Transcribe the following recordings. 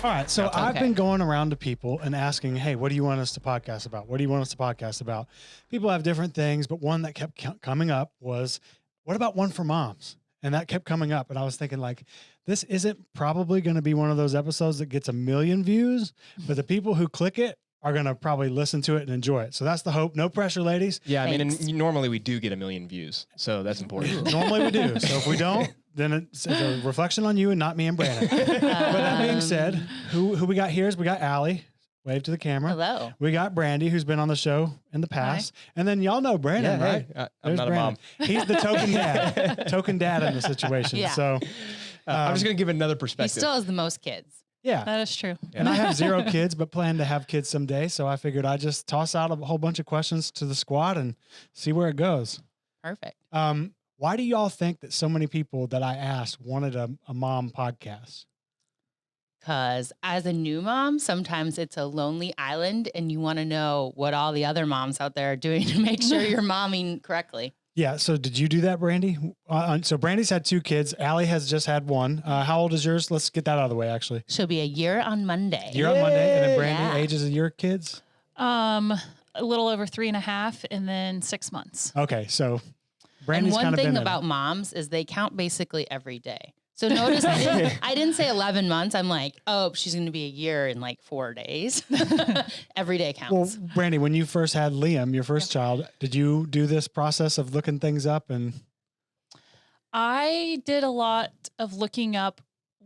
All right. So I've been going around to people and asking, hey, what do you want us to podcast about? What do you want us to podcast about? People have different things, but one that kept coming up was, what about one for moms? And that kept coming up. And I was thinking, like, this isn't probably going to be one of those episodes that gets 1 million views, but the people who click it are going to probably listen to it and enjoy it. So that's the hope. No pressure, ladies. Yeah. I mean, and normally we do get 1 million views. So that's important. Normally we do. So if we don't, then it's a reflection on you and not me and Brandon. But that being said, who we got here is we got Alye. Wave to the camera. Hello. We got Brandi, who's been on the show in the past. Hi. And then y'all know Brandon, right? Hey, I'm not Brandon. A mom. He's the token dad in the situation. Yeah. So I'm just going to give another perspective. He still has the most kids. Yeah. That is true. And I have 0 kids, but plan to have kids someday. So I figured I'd just toss out a whole bunch of questions to the squad and see where it goes. Perfect. Why do y'all think that so many people that I asked wanted a mom podcast? Because as a new mom, sometimes it's a lonely island and you want to know what all the other moms out there are doing to make sure you're momming correctly. Yeah. So did you do that, Brandi? So Brandi's had 2 kids. Alye has just had 1. How old is yours? Let's get that out of the way, actually. She'll be a year on Monday. Year on Monday. And then Brandi, ages of your kids? A little over 3.5 and then 6 months. Okay. So Brandi's one kind of thing about moms is they count basically every day. So notice I didn't say 11 months. I'm like, oh, she's going to be a year in like 4 days. Every day counts. Well, Brandi, when you first had Liam, your first child, did you do this process of looking things up? And I did a lot of looking up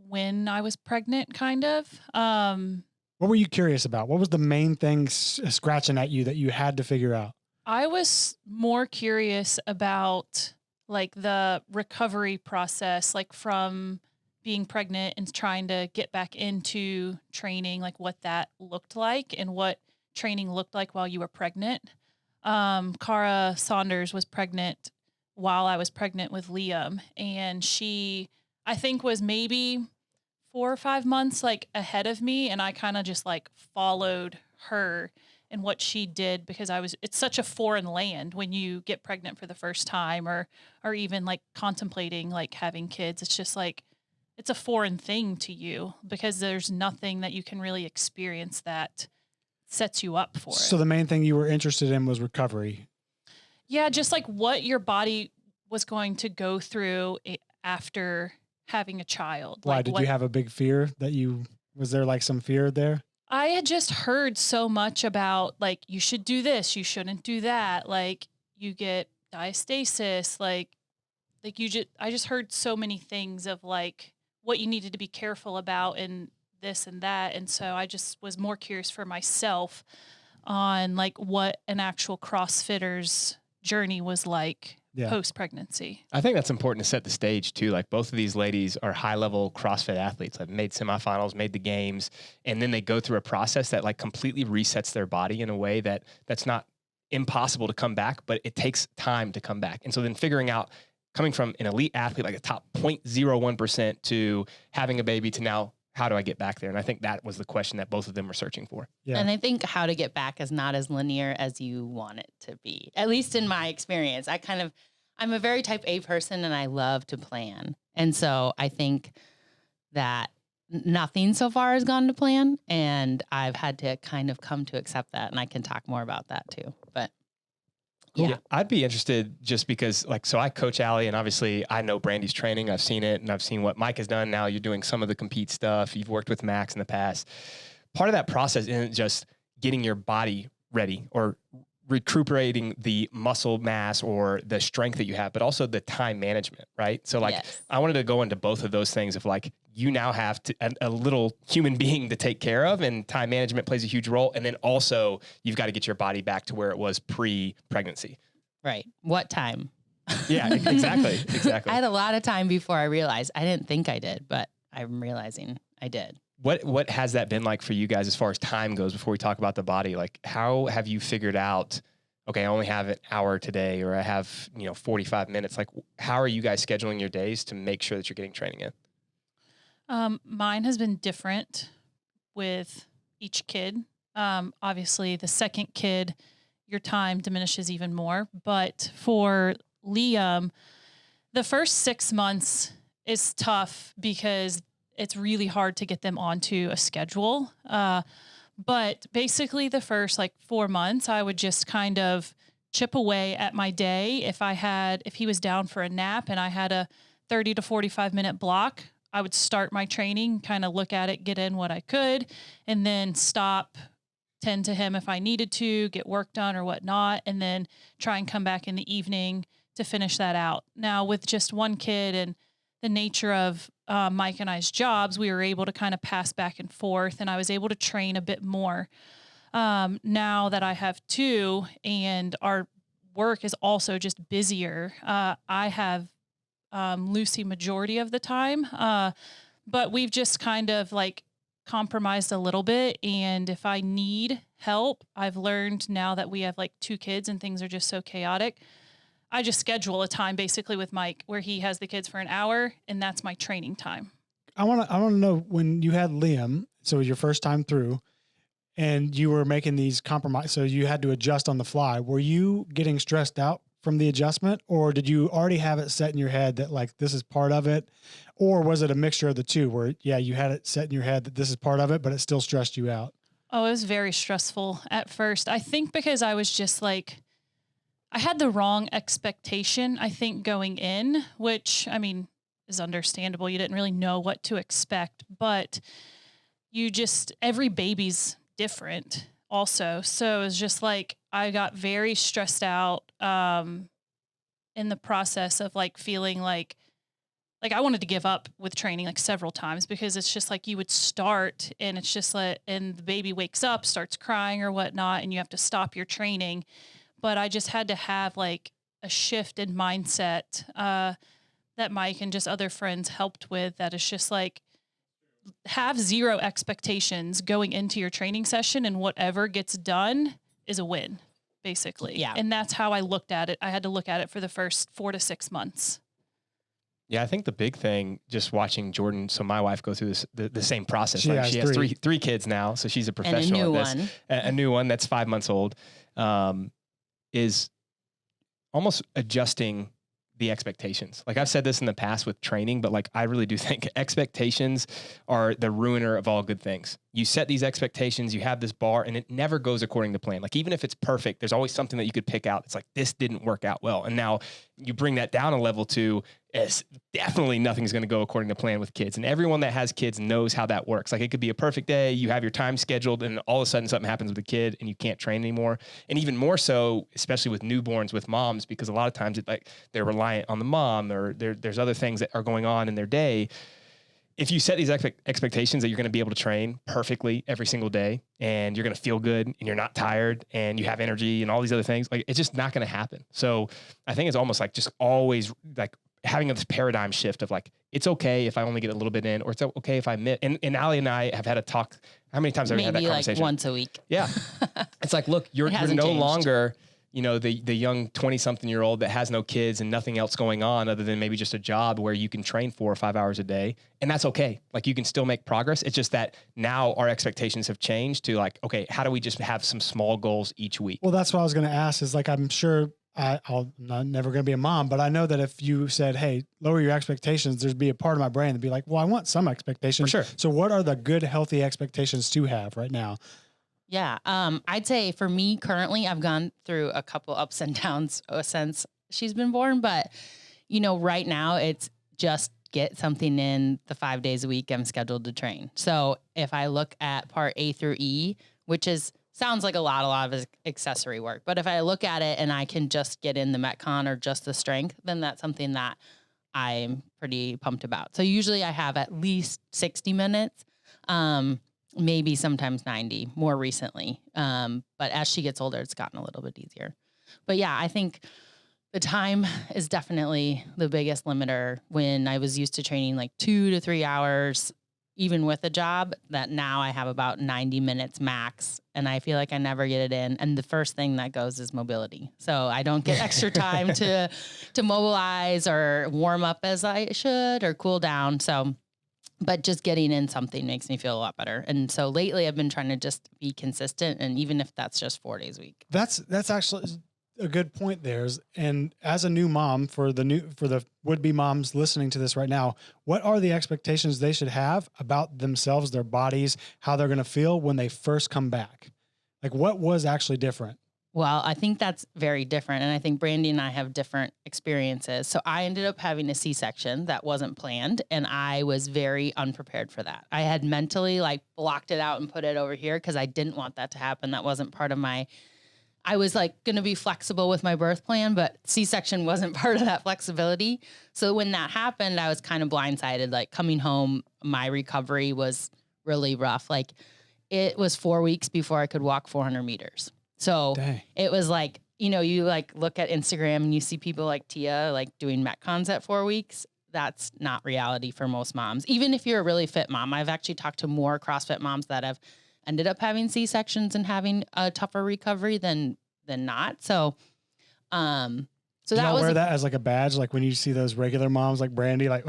when I was pregnant, kind of. What were you curious about? What was the main thing scratching at you that you had to figure out? I was more curious about like the recovery process, like from being pregnant and trying to get back into training, like what that looked like and what training looked like while you were pregnant. Cara Saunders was pregnant while I was pregnant with Liam, and she, I think, was maybe 4 or 5 months like ahead of me. And I kind of just like followed her and what she did because it's such a foreign land when you get pregnant for the first time or even like contemplating like having kids. It's just like, it's a foreign thing to you because there's nothing that you can really experience that sets you up for it. So the main thing you were interested in was recovery. Yeah. Just like what your body was going to go through after having a child. Why? Like did you have a big fear was there like some fear there? I had just heard so much about like, you should do this, you shouldn't do that. Like you get diastasis, I just heard so many things of like what you needed to be careful about and this and that. And so I just was more curious for myself on like what an actual CrossFitter's journey was like. Yeah. Post-pregnancy. I think that's important to set the stage too. Like both of these ladies are high-level CrossFit athletes. I've made semifinals, made the games, and then they go through a process that like completely resets their body in a way that's not impossible to come back, but it takes time to come back. And so then figuring out coming from an elite athlete, like a top 0.01% to having a baby to now, how do I get back there? And I think that was the question that both of them were searching for. Yeah. And I think how to get back is not as linear as you want it to be, at least in my experience. I'm a very type A person and I love to plan. And so I think that nothing so far has gone to plan and I've had to kind of come to accept that. And I can talk more about that too, but yeah. I'd be interested just because so I coach Alye and obviously I know Brandi's training. I've seen it and I've seen what Mike has done. Now you're doing some of the compete stuff. You've worked with Max in the past. Part of that process isn't just getting your body ready or recuperating the muscle mass or the strength that you have, but also the time management, right? So yes. I wanted to go into both of those things of you now have a little human being to take care of and time management plays a huge role. And then also you've got to get your body back to where it was pre-pregnancy. Right. What time? Yeah, exactly. I had a lot of time before I realized. I didn't think I did, but I'm realizing I did. What has that been like for you guys as far as time goes before we talk about the body? Like how have you figured out, okay, I only have an hour today or I have, 45 minutes. Like how are you guys scheduling your days to make sure that you're getting training in? Mine has been different with each kid. Obviously the second kid, your time diminishes even more, but for Liam, the first 6 months is tough because it's really hard to get them onto a schedule. But basically the first like 4 months, I would just kind of chip away at my day. If he was down for a nap and I had a 30 to 45 minute block, I would start my training, kind of look at it, get in what I could, and then stop, tend to him if I needed to, get work done or whatnot, and then try and come back in the evening to finish that out. Now with just one kid and the nature of Mike and I's jobs, we were able to kind of pass back and forth, and I was able to train a bit more. Now that I have 2 and our work is also just busier, I have Lucy majority of the time. But we've just kind of like compromised a little bit. And if I need help, I've learned now that we have like 2 kids and things are just so chaotic, I just schedule a time basically with Mike where he has the kids for an hour, and that's my training time. I want to know, when you had Liam, so it was your first time through, and you were making these compromises, so you had to adjust on the fly. Were you getting stressed out from the adjustment, or did you already have it set in your head that like this is part of it? Or was it a mixture of the two where, yeah, you had it set in your head that this is part of it, but it still stressed you out? Oh, it was very stressful at first. I think because I was just like, I had the wrong expectation, I think, going in, which, I mean, is understandable. You didn't really know what to expect, but every baby's different also. So it was just like, I got very stressed out in the process of like feeling like I wanted to give up with training like several times, because it's just like you would start and it's just like, and the baby wakes up, starts crying or whatnot, and you have to stop your training. But I just had to have like a shift in mindset that Mike and just other friends helped with. That is just like, have zero expectations going into your training session, and whatever gets done is a win, basically. Yeah. And that's how I looked at it. I had to look at it for the first 4 to 6 months. Yeah, I think the big thing, just watching Jordan, so my wife go through the same process. She has three kids now, so she's a professional and at this. A new one that's 5 months old, is almost adjusting the expectations. Like I've said this in the past with training, but like I really do think expectations are the ruiner of all good things. You set these expectations, you have this bar, and it never goes according to plan. Like even if it's perfect, there's always something that you could pick out. It's like, this didn't work out well. And now you bring that down a level to, is definitely nothing's going to go according to plan with kids. And everyone that has kids knows how that works. Like it could be a perfect day, you have your time scheduled, and all of a sudden something happens with a kid and you can't train anymore. And even more so, especially with newborns, with moms, because a lot of times it like they're reliant on the mom, or there's other things that are going on in their day. If you set these expectations that you're going to be able to train perfectly every single day, and you're going to feel good, and you're not tired, and you have energy and all these other things, like it's just not going to happen. So I think it's almost like just always like having this paradigm shift of like, it's okay if I only get a little bit in, or it's okay if I miss. And Alye and I have had a talk. How many times have we had that conversation? Maybe like once a week. Yeah. It's like, look, you're no changed. longer, you know, the young 20-something-year-old that has no kids and nothing else going on other than maybe just a job where you can train 4 or 5 hours a day. And that's okay. Like you can still make progress. It's just that now our expectations have changed to like, okay, how do we just have some small goals each week? Well, that's what I was going to ask is like, I'm sure I'm never going to be a mom, but I know that if you said, hey, lower your expectations, there'd be a part of my brain that'd be like, well, I want some expectations. For sure. So what are the good, healthy expectations to have right now? Yeah. I'd say for me currently, I've gone through a couple ups and downs since she's been born, but you know, right now it's just get something in the 5 days a week I'm scheduled to train. So if I look at part A through E, which sounds like a lot of accessory work, but if I look at it and I can just get in the Metcon or just the strength, then that's something that I'm pretty pumped about. So usually I have at least 60 minutes, maybe sometimes 90 more recently. But as she gets older, it's gotten a little bit easier. But yeah, I think the time is definitely the biggest limiter. When I was used to training like 2 to 3 hours, even with a job, that now I have about 90 minutes max, and I feel like I never get it in. And the first thing that goes is mobility. So I don't get extra time to mobilize or warm up as I should or cool down. So, but just getting in something makes me feel a lot better. And so lately I've been trying to just be consistent. And even if that's just 4 days a week. That's actually, a good point there. And as a new mom, for the would-be moms listening to this right now, what are the expectations they should have about themselves, their bodies, how they're going to feel when they first come back? Like, what was actually different? Well, I think that's very different. And I think Brandi and I have different experiences. So I ended up having a C-section that wasn't planned. And I was very unprepared for that. I had mentally like blocked it out and put it over here because I didn't want that to happen. That wasn't part of I was like going to be flexible with my birth plan, but C-section wasn't part of that flexibility. So when that happened, I was kind of blindsided. Like coming home, my recovery was really rough. Like it was 4 weeks before I could walk 400 meters. So Dang. It was like, you like look at Instagram and you see people like Tia, like doing Metcons at 4 weeks. That's not reality for most moms. Even if you're a really fit mom, I've actually talked to more CrossFit moms that have ended up having C-sections and having a tougher recovery than not. So, Do you wear that as like a badge? Like when you see those regular moms like Brandi, like,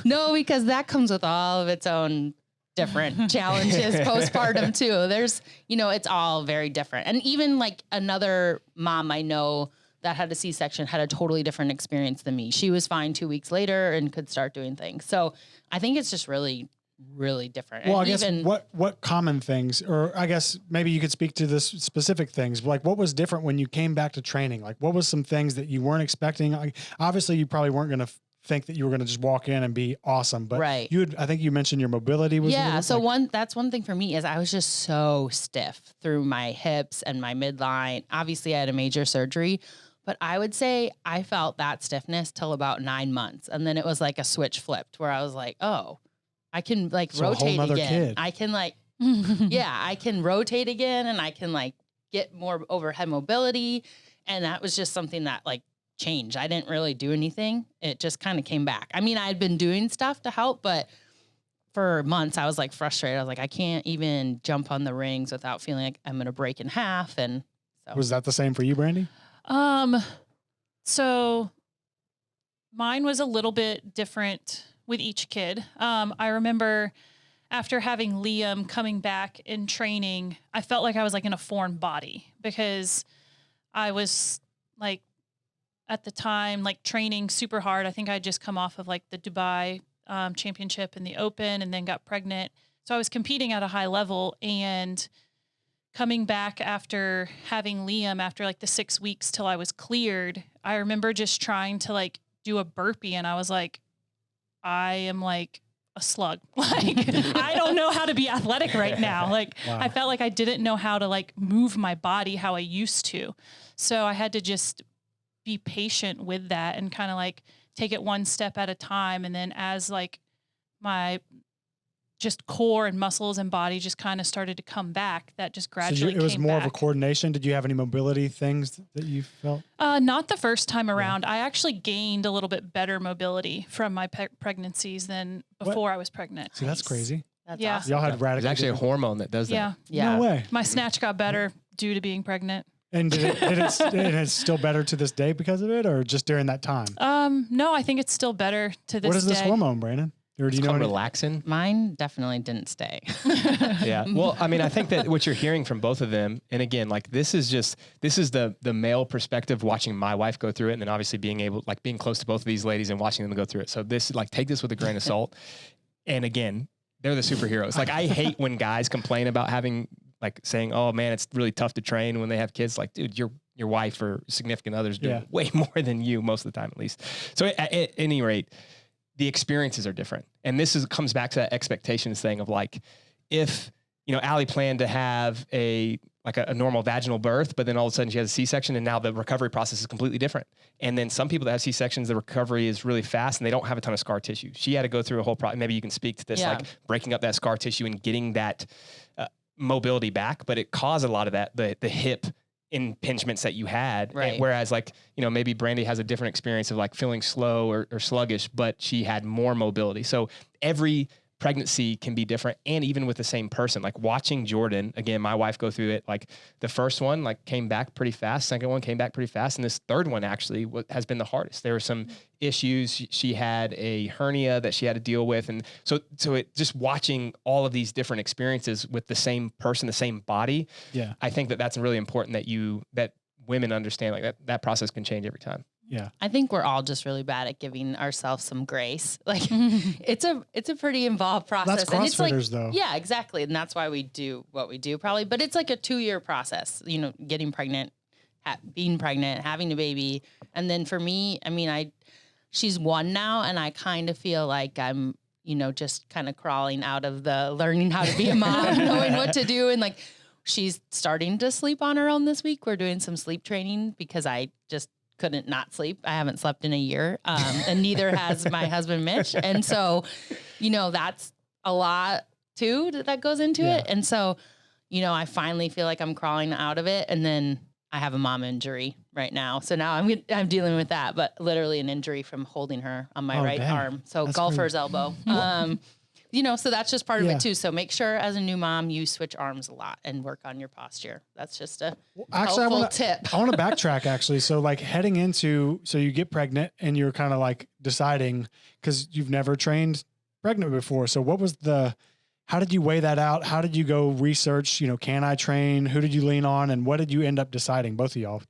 No, because that comes with all of its own different challenges postpartum too. There's, it's all very different. And even like another mom I know that had a C-section had a totally different experience than me. She was fine 2 weeks later and could start doing things. So I think it's just really, really different. Well, and I guess what common things, or I guess maybe you could speak to this specific things, like what was different when you came back to training? Like what was some things that you weren't expecting? Like, obviously you probably weren't going to think that you were going to just walk in and be awesome, but right. I think you mentioned your mobility was that's one thing for me is I was just so stiff through my hips and my midline. Obviously I had a major surgery, but I would say I felt that stiffness till about 9 months. And then it was like a switch flipped where I was like, oh, I can like rotate again. Kid. I can like, I can rotate again and I can like get more overhead mobility. And that was just something that like changed. I didn't really do anything. It just kind of came back. I mean, I had been doing stuff to help, but for months I was like frustrated. I was like, I can't even jump on the rings without feeling like I'm going to break in half. And so was that the same for you, Brandi? So mine was a little bit different with each kid. I remember after having Liam coming back in training, I felt like I was like in a foreign body because I was like at the time, like training super hard. I think I'd just come off of like the Dubai championship and the Open and then got pregnant. So I was competing at a high level and coming back after having Liam after like the 6 weeks till I was cleared. I remember just trying to like do a burpee and I was like, I am like a slug. Like, I don't know how to be athletic right now. Like, wow. I felt like I didn't know how to like move my body how I used to. So I had to just be patient with that and kind of like take it one step at a time. And then as like my just core and muscles and body just kind of started to come back, that just gradually it was came more back. of a coordination. Did you have any mobility things that you felt? Not the first time around. Yeah. I actually gained a little bit better mobility from my pregnancies than before I was pregnant. See, that's crazy. That's yeah. awesome. Y'all had radical. There's actually a hormone that does that. Yeah. Yeah. No way. My snatch got better due to being pregnant. And it's still better to this day because of it, or just during that time? No, I think it's still better to this day. What is this hormone, Brandon? Or do you know relaxin? Mine definitely didn't stay. Yeah. Well, I mean, I think that what you're hearing from both of them, and again, like this is the male perspective watching my wife go through it, and then obviously being close to both of these ladies and watching them go through it. So this, like, take this with a grain of salt. And again, they're the superheroes. Like, I hate when guys complain about saying, oh man, it's really tough to train when they have kids. Like, dude, your wife or significant others do way more than you most of the time, at leleast. So at any rate, the experiences are different. And this comes back to that expectations thing of like, if, Alye planned to have a normal vaginal birth, but then all of a sudden she has a C-section and now the recovery process is completely different. And then some people that have C-sections, the recovery is really fast and they don't have a ton of scar tissue. She had to go through a whole process. Maybe you can speak to this, like breaking up that scar tissue and getting that mobility back, but it caused a lot of that, the hip impingements that you had. Right. Whereas maybe Brandi has a different experience of like feeling slow or sluggish, but she had more mobility. So every pregnancy can be different, and even with the same person. Like watching Jordan, again, my wife go through it. Like the first one like came back pretty fast, second one came back pretty fast, and this third one actually has been the hardest. There were some issues. She had a hernia that she had to deal with, and so it just watching all of these different experiences with the same person, the same body. Yeah, I think that's really important that women understand like that process can change every time. Yeah. I think we're all just really bad at giving ourselves some grace. Like it's a pretty involved process. That's and it's like, CrossFitters though. Yeah, exactly. And that's why we do what we do probably, but it's like a 2-year process, you know, getting pregnant, being pregnant, having a baby. And then for me, I mean, she's 1 now, and I kind of feel like I'm, you know, just kind of crawling out of the learning how to be a mom, knowing what to do. And like, she's starting to sleep on her own this week. We're doing some sleep training because I just couldn't not sleep. I haven't slept in a year. And neither has my husband, Mitch. And so, you know, that's a lot too that goes into it. And so, you know, I finally feel like I'm crawling out of it. And then I have a mom injury right now. So now I'm dealing with that, but literally an injury from holding her on my right arm. So that's golfer's elbow. You know, so that's just part of it too. So make sure as a new mom, you switch arms a lot and work on your posture. That's just a helpful tip. I want to backtrack actually. So like heading into, so you get pregnant and you're kind of like deciding, cause you've never trained pregnant before. So what was how did you weigh that out? How did you go research, you know, can I train? Who did you lean on? And what did you end up deciding, both of y'all?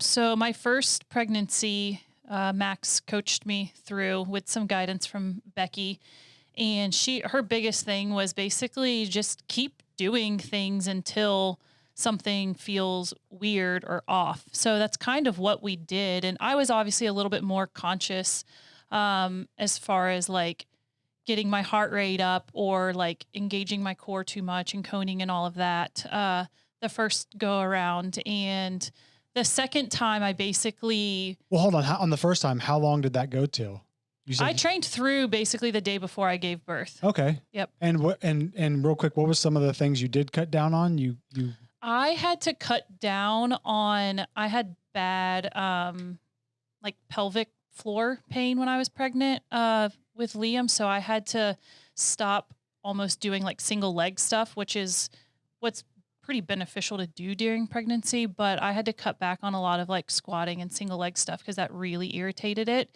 So my first pregnancy, Max coached me through with some guidance from Becky. And her biggest thing was basically just keep doing things until something feels weird or off. So that's kind of what we did. And I was obviously a little bit more conscious as far as like getting my heart rate up or like engaging my core too much and coning and all of that the first go around. And the second time I basically... Well, hold on. On the first time, how long did that go till? I trained through basically the day before I gave birth. Okay. Yep. And real quick, what was some of the things you did cut down on? I had to cut down on, I had bad, like pelvic floor pain when I was pregnant, with Liam. So I had to stop almost doing like single leg stuff, which is what's pretty beneficial to do during pregnancy. But I had to cut back on a lot of like squatting and single leg stuff because that really irritated it.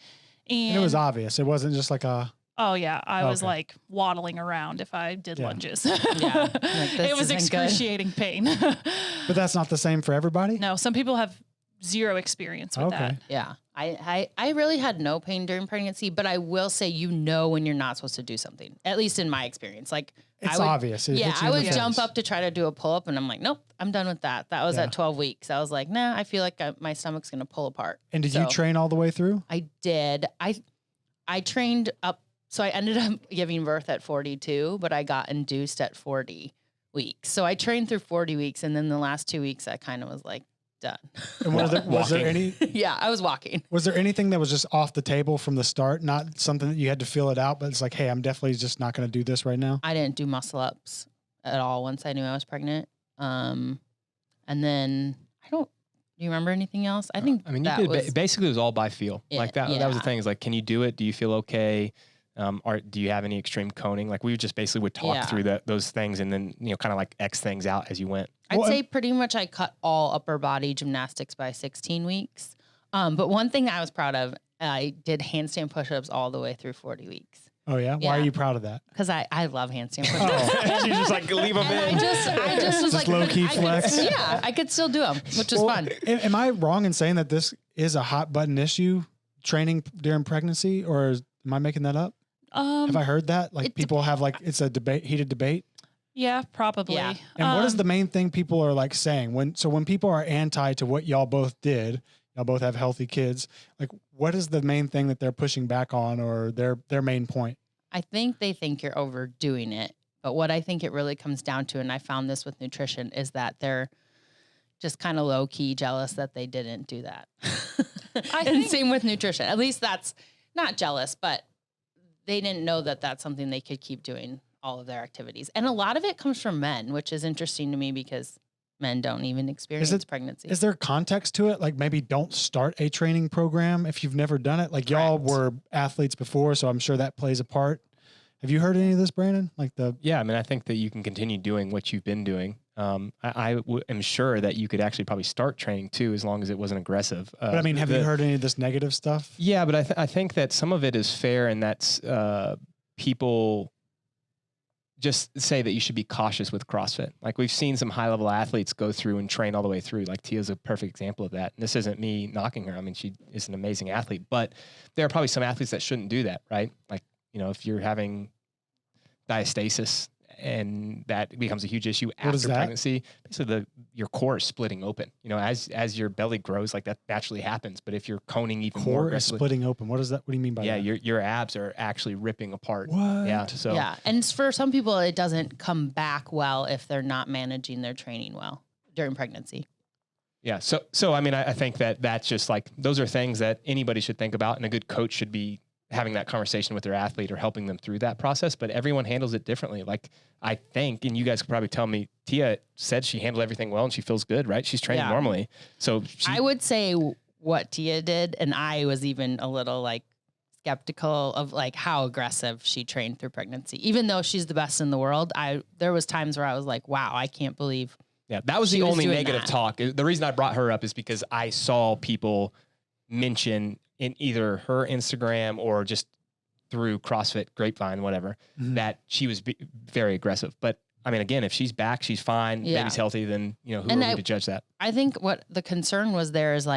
And it was obvious. It wasn't just like a... Oh, yeah. I was like waddling around if I did lunges. Yeah. It was excruciating pain. But that's not the same for everybody? No, some people have zero experience with that. Yeah. I really had no pain during pregnancy, but I will say, you know, when you're not supposed to do something, at least in my experience. Like it's obvious. I would jump up to try to do a pull up and I'm like, nope, I'm done with that. That was at 12 weeks. I was like, nah, I feel like my stomach's going to pull apart. And did you train all the way through? I did. I trained up. So I ended up giving birth at 42, but I got induced at 40 weeks. So I trained through 40 weeks. And then the last 2 weeks, I kind of was like, done. And was there any? Yeah, I was walking. Was there anything that was just off the table from the start? Not something that you had to feel it out, but it's like, hey, I'm definitely just not going to do this right now. I didn't do muscle ups at all once I knew I was pregnant. And then do you remember anything else? I think you did. Basically, it was all by feel. Like that. Yeah. That was the thing. Is like, can you do it? Do you feel okay? Or do you have any extreme coning? Like we just basically would talk through those things and then, you know, kind of like X things out as you went. I'd say pretty much I cut all upper body gymnastics by 16 weeks. But one thing I was proud of, I did handstand push-ups all the way through 40 weeks. Oh yeah? Why are you proud of that? Because I love handstand push-ups. You just like leave them in. I just was like low-key flex. I could still do them, which was fun. Am I wrong in saying that this is a hot button issue, training during pregnancy, or am I making that up? Have I heard that? Like people have like, it's a heated debate? Yeah, probably. Yeah. And what is the main thing people are like saying when people are anti to what y'all both did, y'all both have healthy kids, like what is the main thing that they're pushing back on or their main point? I think they think you're overdoing it. But what I think it really comes down to, and I found this with nutrition, is that they're just kind of low key jealous that they didn't do that. And same with nutrition. At least that's not jealous, but they didn't know that that's something they could keep doing all of their activities. And a lot of it comes from men, which is interesting to me because men don't even experience pregnancy. Is there context to it? Like maybe don't start a training program if you've never done it. Like y'all were athletes before, so I'm sure that plays a part. Have you heard any of this, Brandon? Yeah, I mean, I think that you can continue doing what you've been doing. I am sure that you could actually probably start training too, as long as it wasn't aggressive. But I mean, have you heard any of this negative stuff? Yeah, but I think that some of it is fair, and that's people just say that you should be cautious with CrossFit. Like we've seen some high level athletes go through and train all the way through. Like Tia's a perfect example of that. And this isn't me knocking her. I mean, she is an amazing athlete, but there are probably some athletes that shouldn't do that, right? Like, if you're having diastasis and that becomes a huge issue after pregnancy, basically your core is splitting open. As your belly grows, like that naturally happens. But if you're coning even more core is aggressively, splitting open. What is that? What do you mean by that? Yeah, your abs are actually ripping apart. What? Yeah. So yeah, and for some people, it doesn't come back well if they're not managing their training well during pregnancy. Yeah. So I mean, I think that's just like, those are things that anybody should think about, and a good coach should be having that conversation with their athlete or helping them through that process. But everyone handles it differently. Like I think, and you guys could probably tell me, Tia said she handled everything well and she feels good, right? She's training normally. So I would say what Tia did, and I was even a little skeptical of how aggressive she trained through pregnancy. Even though she's the best in the world, there was times where I was like, wow, I can't believe. Yeah, that was the only negative talk. The reason I brought her up is because I saw people mention in either her Instagram or just through CrossFit Grapevine, whatever, that she was very aggressive. But I mean, again, if she's back, she's fine, baby's healthy, then, who are we to judge that? I think what the concern was there is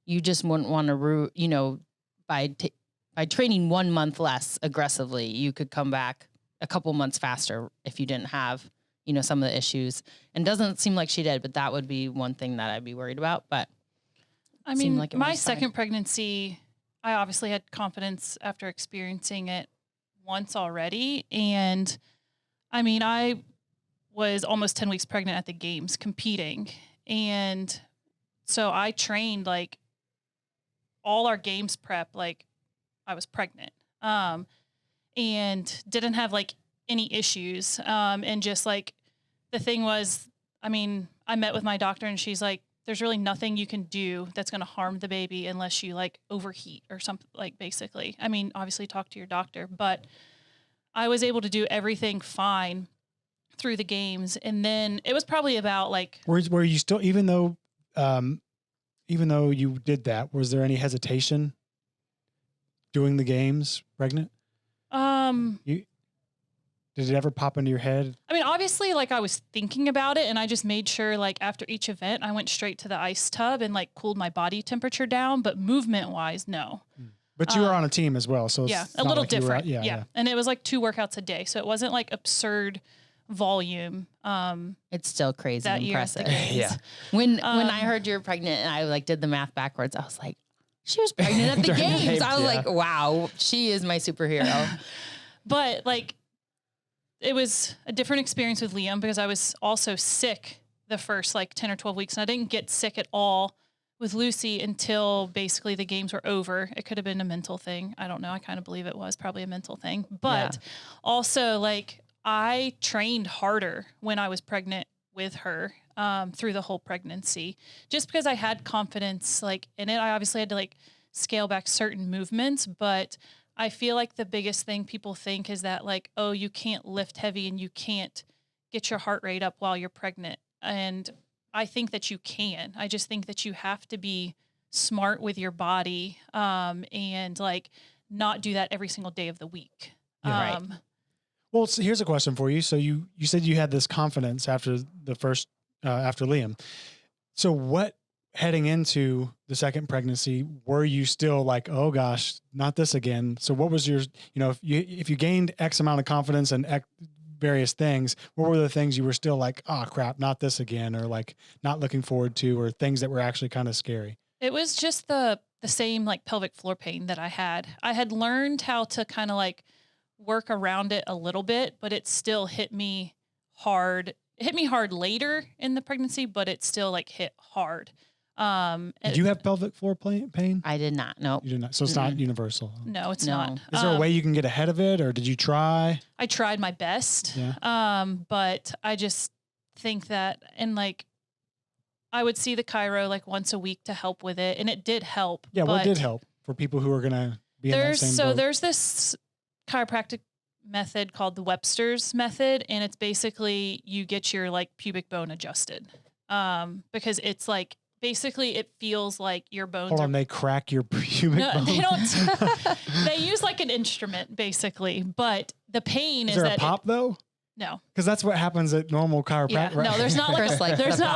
you just wouldn't want to, by training 1 month less aggressively, you could come back a couple months faster if you didn't have, some of the issues. And doesn't seem like she did, but that would be one thing that I'd be worried about. But I mean, my second pregnancy, I obviously had confidence after experiencing it once already. And I mean, I was almost 10 weeks pregnant at the games competing. And so I trained all our games prep, I was pregnant, and didn't have any issues. And just the thing was, I mean, I met with my doctor and she's like, there's really nothing you can do that's going to harm the baby unless you overheat or something, basically. I mean, obviously talk to your doctor, but I was able to do everything fine through the games. And then it was probably about were you still, even though you did that, was there any hesitation doing the games pregnant? Did it ever pop into your head? I mean, obviously, I was thinking about it, and I just made sure, after each event, I went straight to the ice tub and, cooled my body temperature down. But movement-wise, no. But you were on a team as well, so it's a little different. Yeah. And it was 2 workouts a day, so it wasn't absurd volume. It's still crazy that impressive. Yeah. When I heard you were pregnant and I did the math backwards, I was like, she was pregnant at the games. I was like, wow, she is my superhero. But it was a different experience with Liam because I was also sick the first 10 or 12 weeks, and I didn't get sick at all with Lucy until basically the games were over. It could have been a mental thing. I don't know. I kind of believe it was probably a mental thing, but also I trained harder when I was pregnant with her, through the whole pregnancy, just because I had confidence in it. I obviously had to scale back certain movements, but I feel the biggest thing people think is that oh, you can't lift heavy and you can't get your heart rate up while you're pregnant. And I think that you can. I just think that you have to be smart with your body, and not do that every single day of the week. Right. Well, so here's a question for you. So you said you had this confidence after the first, after Liam. So what, heading into the second pregnancy, were you still oh gosh, not this again? So what was your, if you gained X amount of confidence and various things, what were the things you were still oh crap, not this again, or not looking forward to, or things that were actually kind of scary? It was just the same pelvic floor pain that I had. I had learned how to kind of work around it a little bit, but it still hit me hard. It hit me hard later in the pregnancy, but it still hit hard. Did you have pelvic floor pain? I did not. No, you did not. So it's not universal. No, it's not. Is there a way you can get ahead of it, or did you try? I tried my best. Yeah. But I just think that, and I would see the chiro once a week to help with it, and it did help. Yeah, what did help for people who are gonna be in that same boat? There's this chiropractic method called the Webster's method. And it's basically you get your like pubic bone adjusted. Because it's like, basically it feels like your bones Hold on, they crack your pubic bone? They don't. They use like an instrument basically, but the pain is there that a pop though? No. Because that's what happens at normal chiropractic. Yeah, no, there's not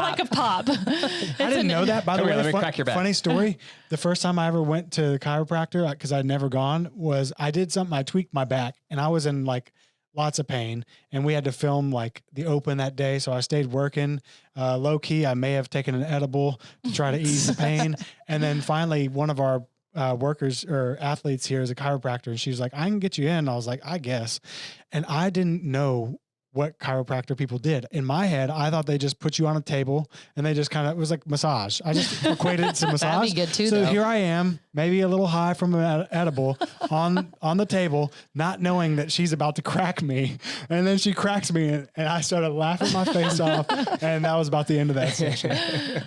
like a pop. I didn't know that. By the way, let me crack your back. Funny story. The first time I ever went to the chiropractor, because I'd never gone, was I did something. I tweaked my back, and I was in like lots of pain, and we had to film like the open that day. So I stayed working low key. I may have taken an edible to try to ease the pain, and then finally one of our workers or athletes here is a chiropractor, and she was like, "I can get you in." I was like, "I guess," and I didn't know what chiropractor people did. In my head, I thought they just put you on a table and they just kind of, it was like massage. I just equated it to massage. That'd be good too, so though. here I am, maybe a little high from an edible on the table, not knowing that she's about to crack me. And then she cracks me and I started laughing my face off. And that was about the end of that session.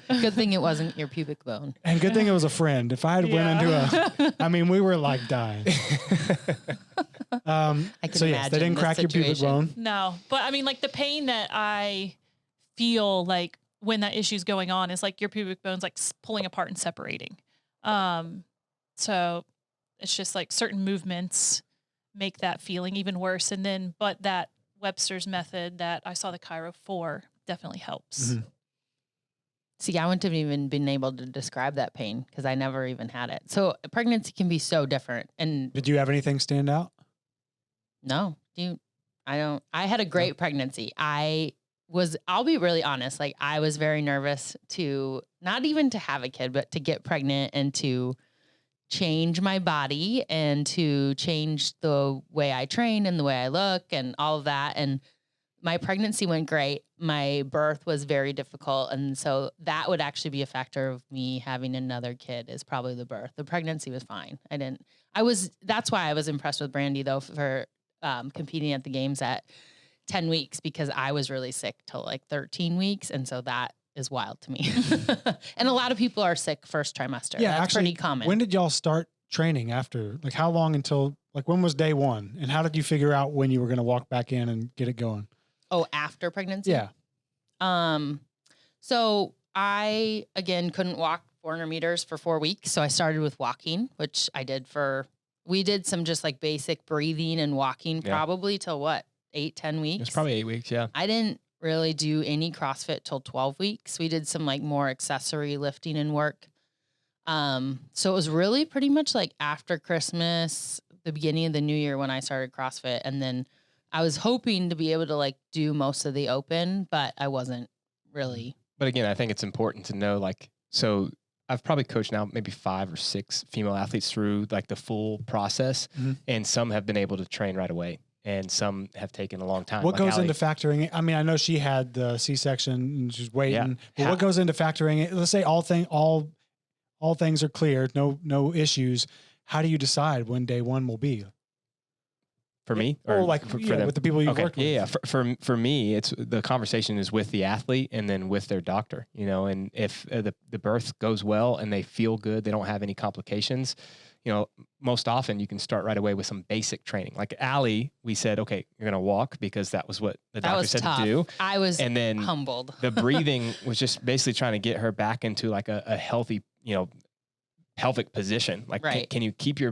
Good thing it wasn't your pubic bone. And good thing it was a friend. If I had went into we were like dying. I can so yes, they didn't crack your pubic bone. No, but I mean, like the pain that I feel like when that issue's going on is like your pubic bone's like pulling apart and separating. So it's just like certain movements make that feeling even worse. And then, but that Webster's method that I saw the chiro for definitely helps. Mm-hmm. See, I wouldn't have even been able to describe that pain because I never even had it. So pregnancy can be so different. And did you have anything stand out? No, I don't. I had a great pregnancy. I'll be really honest. Like I was very nervous to not even to have a kid, but to get pregnant and to change my body and to change the way I train and the way I look and all of that. And my pregnancy went great. My birth was very difficult. And so that would actually be a factor of me having another kid is probably the birth. The pregnancy was fine. That's why I was impressed with Brandi though for competing at the games at 10 weeks because I was really sick till like 13 weeks. And so that is wild to me. And a lot of people are sick first trimester. Yeah, that's actually, pretty common. When did y'all start training after? Like how long until, like when was day one? And how did you figure out when you were going to walk back in and get it going? Oh, after pregnancy? Yeah. So I, again, couldn't walk 400 meters for 4 weeks. So I started with walking, which I did we did some just like basic breathing and walking probably till 8-10 weeks. It's probably 8 weeks. Yeah. I didn't really do any CrossFit till 12 weeks. We did some like more accessory lifting and work. So it was really pretty much like after Christmas, the beginning of the new year when I started CrossFit. And then I was hoping to be able to like do most of the open, but I wasn't really. But again, I think it's important to know, like, so I've probably coached now maybe 5 or 6 female athletes through like the full process, and some have been able to train right away, and some have taken a long time. What like goes Alye. into factoring it? I mean, I know she had the C-section and she's waiting, but Yeah. what goes into factoring it? Let's say all things are clear, no issues. How do you decide when day one will be? For me, or like for yeah, them? with the people you've worked with? Yeah. For me, it's the conversation is with the athlete and then with their doctor, you know, and if the birth goes well and they feel good, they don't have any complications, you know, most often you can start right away with some basic training. Like Alye, we said, okay, you're going to walk because that was what the doctor said tough. to do. I was and then humbled. The breathing was just basically trying to get her back into like a healthy, you know, pelvic position. Like, right. can you keep your,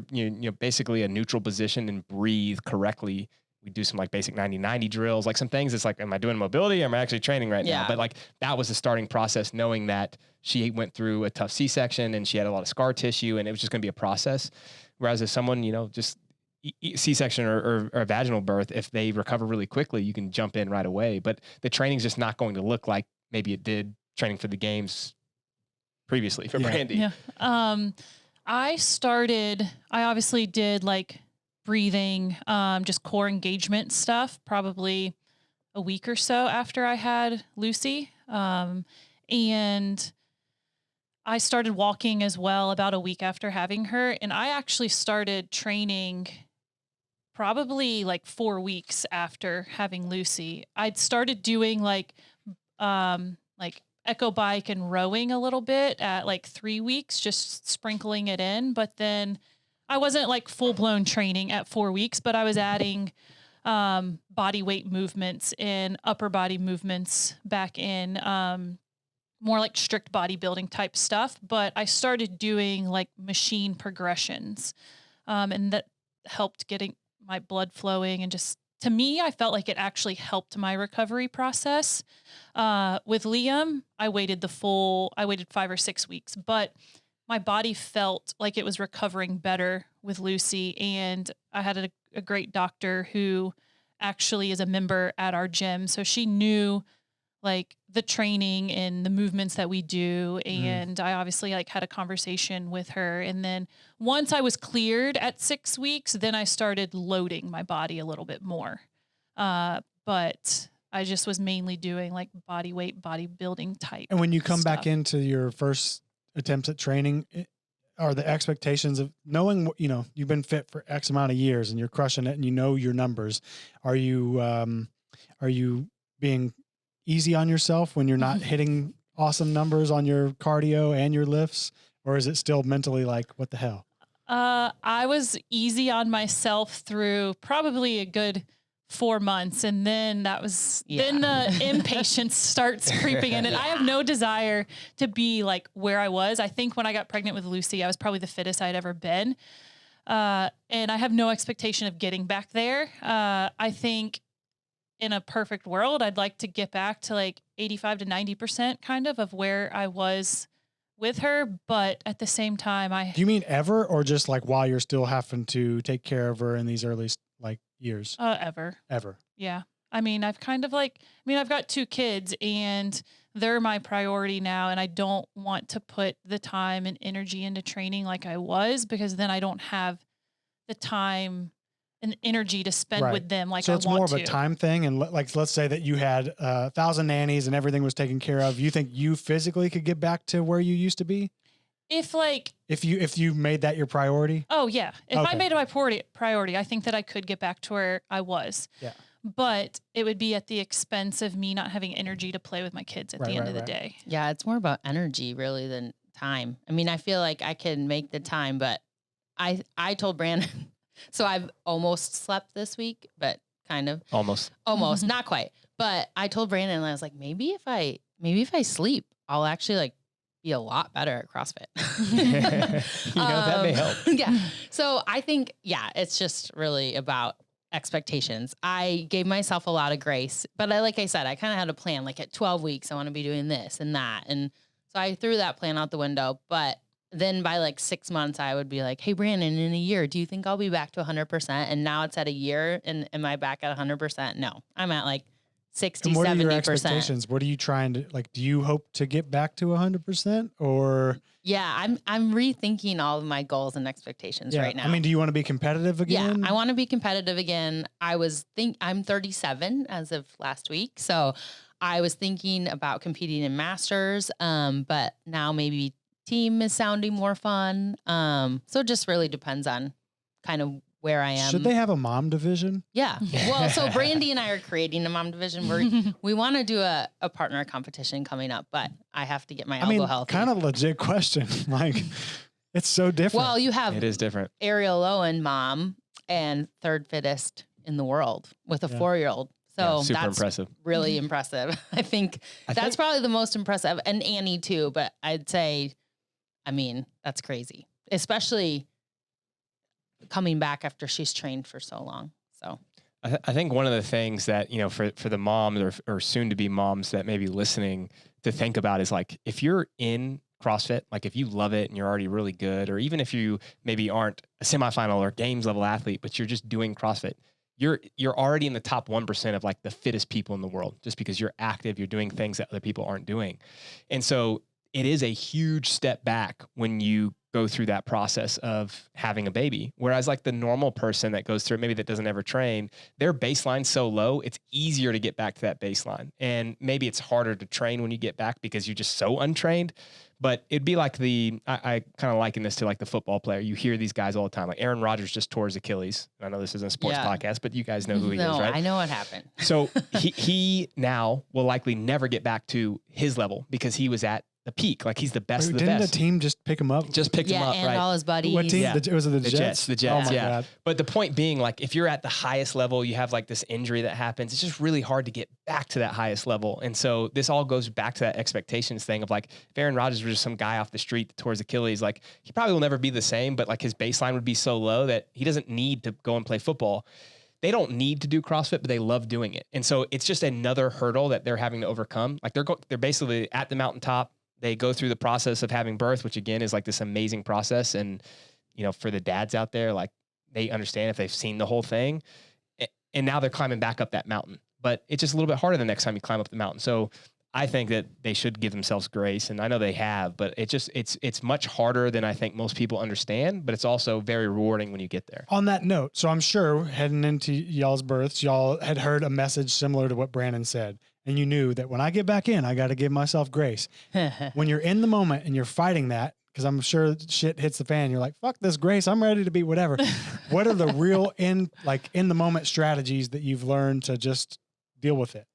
basically a neutral position and breathe correctly? We do some like basic 90-90 drills, like some things. It's like, am I doing mobility or am I actually training right now? But like that was the starting process, knowing that she went through a tough C-section and she had a lot of scar tissue and it was just going to be a process. Whereas if someone, you know, just C-section or a vaginal birth, if they recover really quickly, you can jump in right away. But the training's just not going to look like maybe it did training for the games previously for Brandi. Yeah. I obviously did like breathing, just core engagement stuff, probably a week or so after I had Lucy. And I started walking as well about a week after having her. And I actually started training probably like 4 weeks after having Lucy. I'd started doing like echo bike and rowing a little bit at like 3 weeks, just sprinkling it in. But then I wasn't like full blown training at 4 weeks, but I was adding body weight movements and upper body movements back in, more like strict bodybuilding type stuff. But I started doing like machine progressions. And that helped getting my blood flowing, and just, to me, I felt like it actually helped my recovery process. With Liam, I waited 5 or 6 weeks, but my body felt like it was recovering better with Lucy. And I had a great doctor who actually is a member at our gym. So she knew like the training and the movements that we do. And I obviously like had a conversation with her. And then once I was cleared at 6 weeks, then I started loading my body a little bit more. But I just was mainly doing like body weight, bodybuilding type. And when you come stuff. back into your first attempts at training, are the expectations of knowing, you've been fit for X amount of years and you're crushing it and you know your numbers. Are you being easy on yourself when you're not hitting awesome numbers on your cardio and your lifts? Or is it still mentally like, what the hell? I was easy on myself through probably a good 4 months. And then then the impatience starts creeping in, and I have no desire to be like where I was. I think when I got pregnant with Lucy, I was probably the fittest I'd ever been. And I have no expectation of getting back there. I think in a perfect world, I'd like to get back to like 85 to 90% kind of where I was with her. But at the same time, Do you mean ever, or just like while you're still having to take care of her in these early years? Ever. Yeah. I mean, I've got 2 kids and they're my priority now. And I don't want to put the time and energy into training like I was, because then I don't have the time and energy to spend with them like I want to. So it's more of a time thing. And let's say that you had 1,000 nannies and everything was taken care of. You think you physically could get back to where you used to be? If you made that your priority? Oh yeah. If I made it my priority, I think that I could get back to where I was. Yeah. But it would be at the expense of me not having energy to play with my kids at the end of the day. Yeah. It's more about energy really than time. I mean, I feel like I can make the time, but I told Brandon, so I've almost slept this week, but kind of almost, not quite. But I told Brandon, I was like, maybe if I sleep, I'll actually like be a lot better at CrossFit. That may help. Yeah. So I think, it's just really about expectations. I gave myself a lot of grace, but like I said, I kind of had a plan, like at 12 weeks, I want to be doing this and that. And so I threw that plan out the window, but then by like 6 months, I would be like, hey, Brandon, in a year, do you think I'll be back to 100%? And now it's at a year. And am I back at 100%? No, I'm at like 60, and what 70%. Are your expectations? What are you trying to do you hope to get back to 100% or? Yeah, I'm rethinking all of my goals and expectations right now. I mean, do you want to be competitive again? Yeah, I want to be competitive again. I'm 37 as of last week. So I was thinking about competing in masters. But now maybe team is sounding more fun. So it just really depends on kind of where I am. Should they have a mom division? Yeah. Well, so Brandi and I are creating a mom division. We want to do a partner competition coming up, but I have to get my elbow healthy. Kind of legit question. Like, it's so different. Well, it is different. Ariel Owen, mom, and third fittest in the world with a 4-year-old. So super that's impressive. Really impressive. I think that's probably the most impressive, and Annie too. But I'd say, that's crazy, especially coming back after she's trained for so long. So I think one of the things that, for the moms or soon to be moms that may be listening to think about is like, if you're in CrossFit, like if you love it and you're already really good, or even if you maybe aren't a semifinal or games level athlete, but you're just doing CrossFit, you're already in the top 1% of like the fittest people in the world, just because you're active, you're doing things that other people aren't doing. And so it is a huge step back when you go through that process of having a baby. Whereas like the normal person that goes through it, maybe that doesn't ever train, their baseline's so low, it's easier to get back to that baseline. And maybe it's harder to train when you get back because you're just so untrained. But it'd be like I kind of liken this to like the football player. You hear these guys all the time. Like Aaron Rodgers just tore his Achilles. I know this isn't a sports podcast, but you guys know who he is, right? I know what happened. So he now will likely never get back to his level because he was at the peak. Like he's the best of the Didn't best. the team just pick him up? Just picked him up, and right? all his buddies. What team? Yeah. Was it the The Jets? The Jets, Oh my yeah. God. But the point being, like, if you're at the highest level, you have like this injury that happens. It's just really hard to get back to that highest level. And so this all goes back to that expectations thing of like, if Aaron Rodgers was just some guy off the street that tore his Achilles, like he probably will never be the same, but like his baseline would be so low that he doesn't need to go and play football. They don't need to do CrossFit, but they love doing it. And so it's just another hurdle that they're having to overcome. Like they're basically at the mountaintop. They go through the process of having birth, which again is like this amazing process. And, you know, for the dads out there, like they understand if they've seen the whole thing, and now they're climbing back up that mountain, but it's just a little bit harder the next time you climb up the mountain. So I think that they should give themselves grace, and I know they have, but it's much harder than I think most people understand, but it's also very rewarding when you get there. On that note, so I'm sure heading into y'all's births, y'all had heard a message similar to what Brandon said. And you knew that when I get back in, I got to give myself grace. When you're in the moment and you're fighting that, because I'm sure shit hits the fan, you're like, fuck this grace, I'm ready to be whatever. What are the real in the moment strategies that you've learned to just deal with it?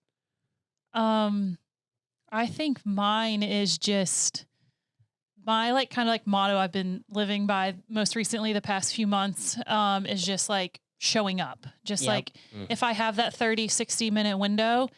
I think mine is just my like kind of like motto I've been living by most recently the past few months is just like showing up. Just like if I have that 30, 60-minute window,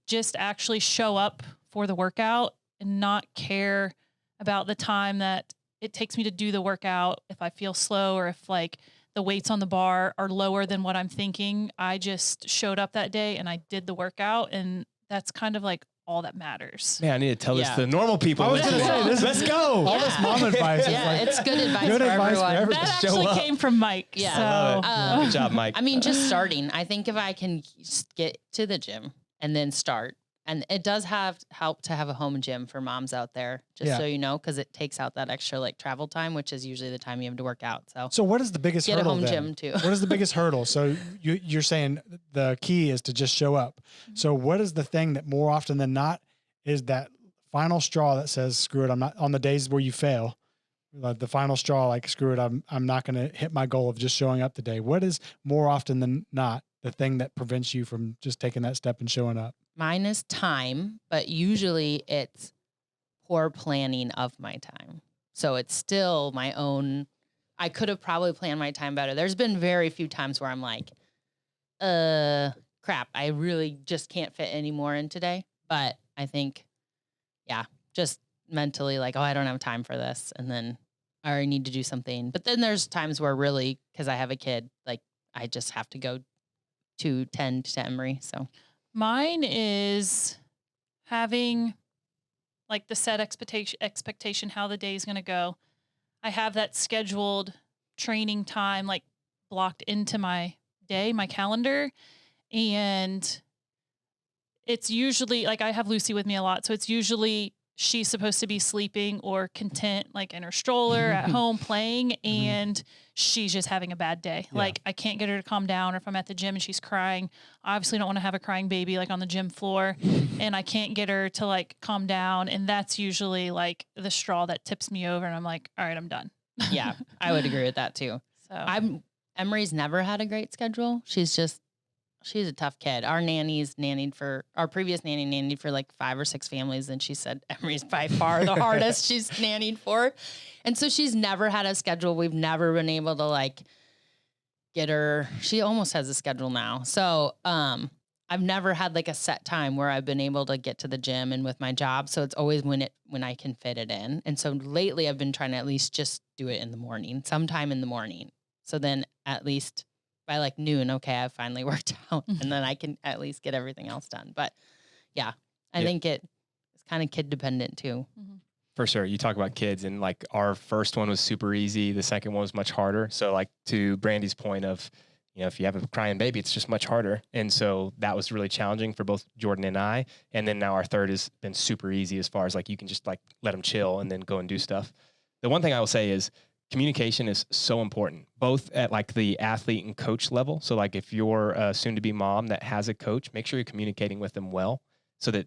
just actually show up for the workout and not care about the time that it takes me to do the workout. If I feel slow or if like the weights on the bar are lower than what I'm thinking, I just showed up that day and I did the workout, and that's kind of like all that matters. Man, I need to tell this to the normal people. I was going to say, let's go. All this mom advice is like, it's good advice good for advice for everyone. everyone. That Show actually up. came from Mike. Yeah. So, I love it. Good job, Mike. I mean, just starting. I think if I can just get to the gym and then start, and it does help to have a home gym for moms out there, just so you know, because it takes out that extra like travel time, which is usually the time you have to work out. So what is the biggest get hurdle a home then? gym too. What is the biggest hurdle? So you're saying the key is to just show up. So what is the thing that more often than not is that final straw that says, screw it, I'm not, on the days where you fail, the final straw, like, screw it, I'm not going to hit my goal of just showing up today. What is more often than not the thing that prevents you from just taking that step and showing up? Mine is time, but usually it's poor planning of my time. So it's still my own. I could have probably planned my time better. There's been very few times where I'm like, crap, I really just can't fit any more in today. But I think, just mentally like, oh, I don't have time for this. And then I already need to do something. But then there's times where really, because I have a kid, like I just have to go to tend to Emery. So mine is having like the set expectation how the day is going to go. I have that scheduled training time like blocked into my day, my calendar. And it's usually like I have Lucy with me a lot. So it's usually she's supposed to be sleeping or content, like in her stroller at home playing, and she's just having a bad day. Yeah. Like I can't get her to calm down, or if I'm at the gym and she's crying, I obviously don't want to have a crying baby like on the gym floor, and I can't get her to like calm down. And that's usually like the straw that tips me over, and I'm like, all right, I'm done. yeah, I would agree with that too. So Emery's never had a great schedule. She's a tough kid. Our previous nanny nannied for like 5 or 6 families. And she said Emery's by far the hardest she's nannied for. And so she's never had a schedule. We've never been able to like get her. She almost has a schedule now. So, I've never had like a set time where I've been able to get to the gym and with my job. So it's always when I can fit it in. And so lately I've been trying to at least just do it in the morning, sometime in the morning. So then at least by like noon, okay, I've finally worked out, and then I can at least get everything else done. But yeah, I think it's kind of kid dependent too. For sure. You talk about kids, and like our first one was super easy. The second one was much harder. So like to Brandi's point of, you know, if you have a crying baby, it's just much harder. And so that was really challenging for both Jordan and I. And then now our third has been super easy as far as like, you can just like let them chill and then go and do stuff. The one thing I will say is communication is so important, both at like the athlete and coach level. So like if you're a soon to be mom that has a coach, make sure you're communicating with them well so that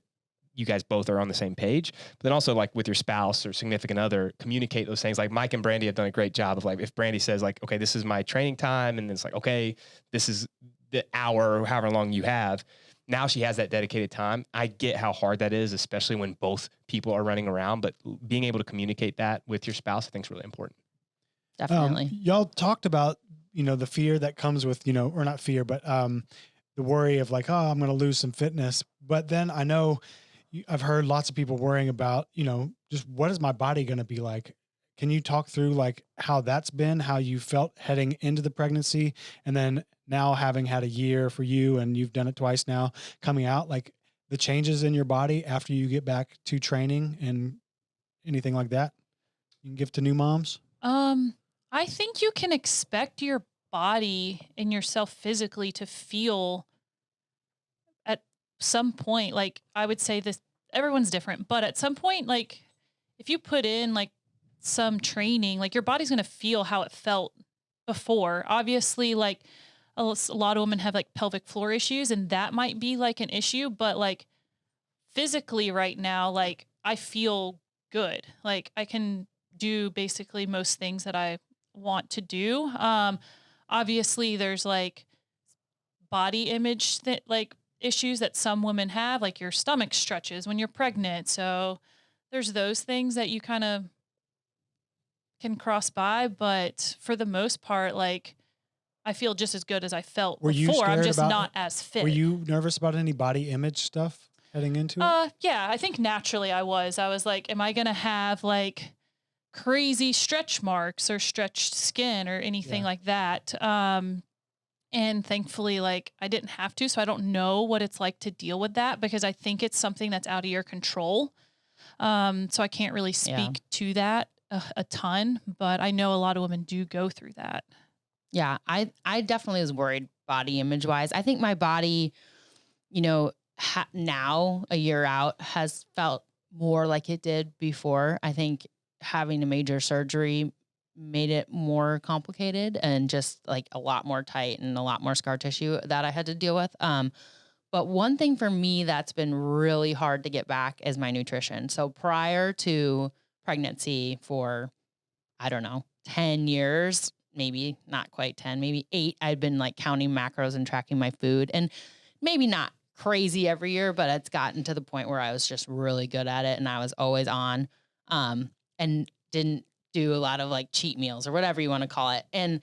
you guys both are on the same page. But then also like with your spouse or significant other, communicate those things. Like Mike and Brandi have done a great job of like, if Brandi says like, okay, this is my training time. And then it's like, okay, this the hour or however long you have. Now she has that dedicated time. I get how hard that is, especially when both people are running around, but being able to communicate that with your spouse, I think is really important. Definitely. Y'all talked about, the fear that comes with, or not fear, but the worry of like, oh, I'm going to lose some fitness. But then I know I've heard lots of people worrying about, just what is my body going to be like? Can you talk through like how that's been, how you felt heading into the pregnancy, and then now having had a year for you and you've done it twice now coming out, like the changes in your body after you get back to training and anything like that you can give to new moms? I think you can expect your body and yourself physically to feel at some point, like I would say this, everyone's different, but at some point, like if you put in like some training, like your body's going to feel how it felt before. Obviously, like a lot of women have like pelvic floor issues, and that might be like an issue, but like physically right now, like I feel good. Like I can do basically most things that I want to do. Obviously there's like body image that like issues that some women have, like your stomach stretches when you're pregnant. So there's those things that you kind of can cross by, but for the most part, like I feel just as good as I felt before. I'm just not as fit. Were you nervous about any body image stuff heading into it? Yeah, I think naturally I was like, am I going to have like crazy stretch marks or stretched skin or anything like that? And thankfully, like I didn't have to, so I don't know what it's like to deal with that, because I think it's something that's out of your control. So I can't really speak to that a ton, but I know a lot of women do go through that. Yeah, I definitely was worried body image wise. I think my body, now a year out has felt more like it did before. I think having a major surgery made it more complicated and just like a lot more tight and a lot more scar tissue that I had to deal with. But one thing for me that's been really hard to get back is my nutrition. So prior to pregnancy for, 10 years, maybe not quite 10, maybe 8, I'd been like counting macros and tracking my food, and maybe not crazy every year, but it's gotten to the point where I was just really good at it and I was always on, and didn't do a lot of like cheat meals or whatever you want to call it. And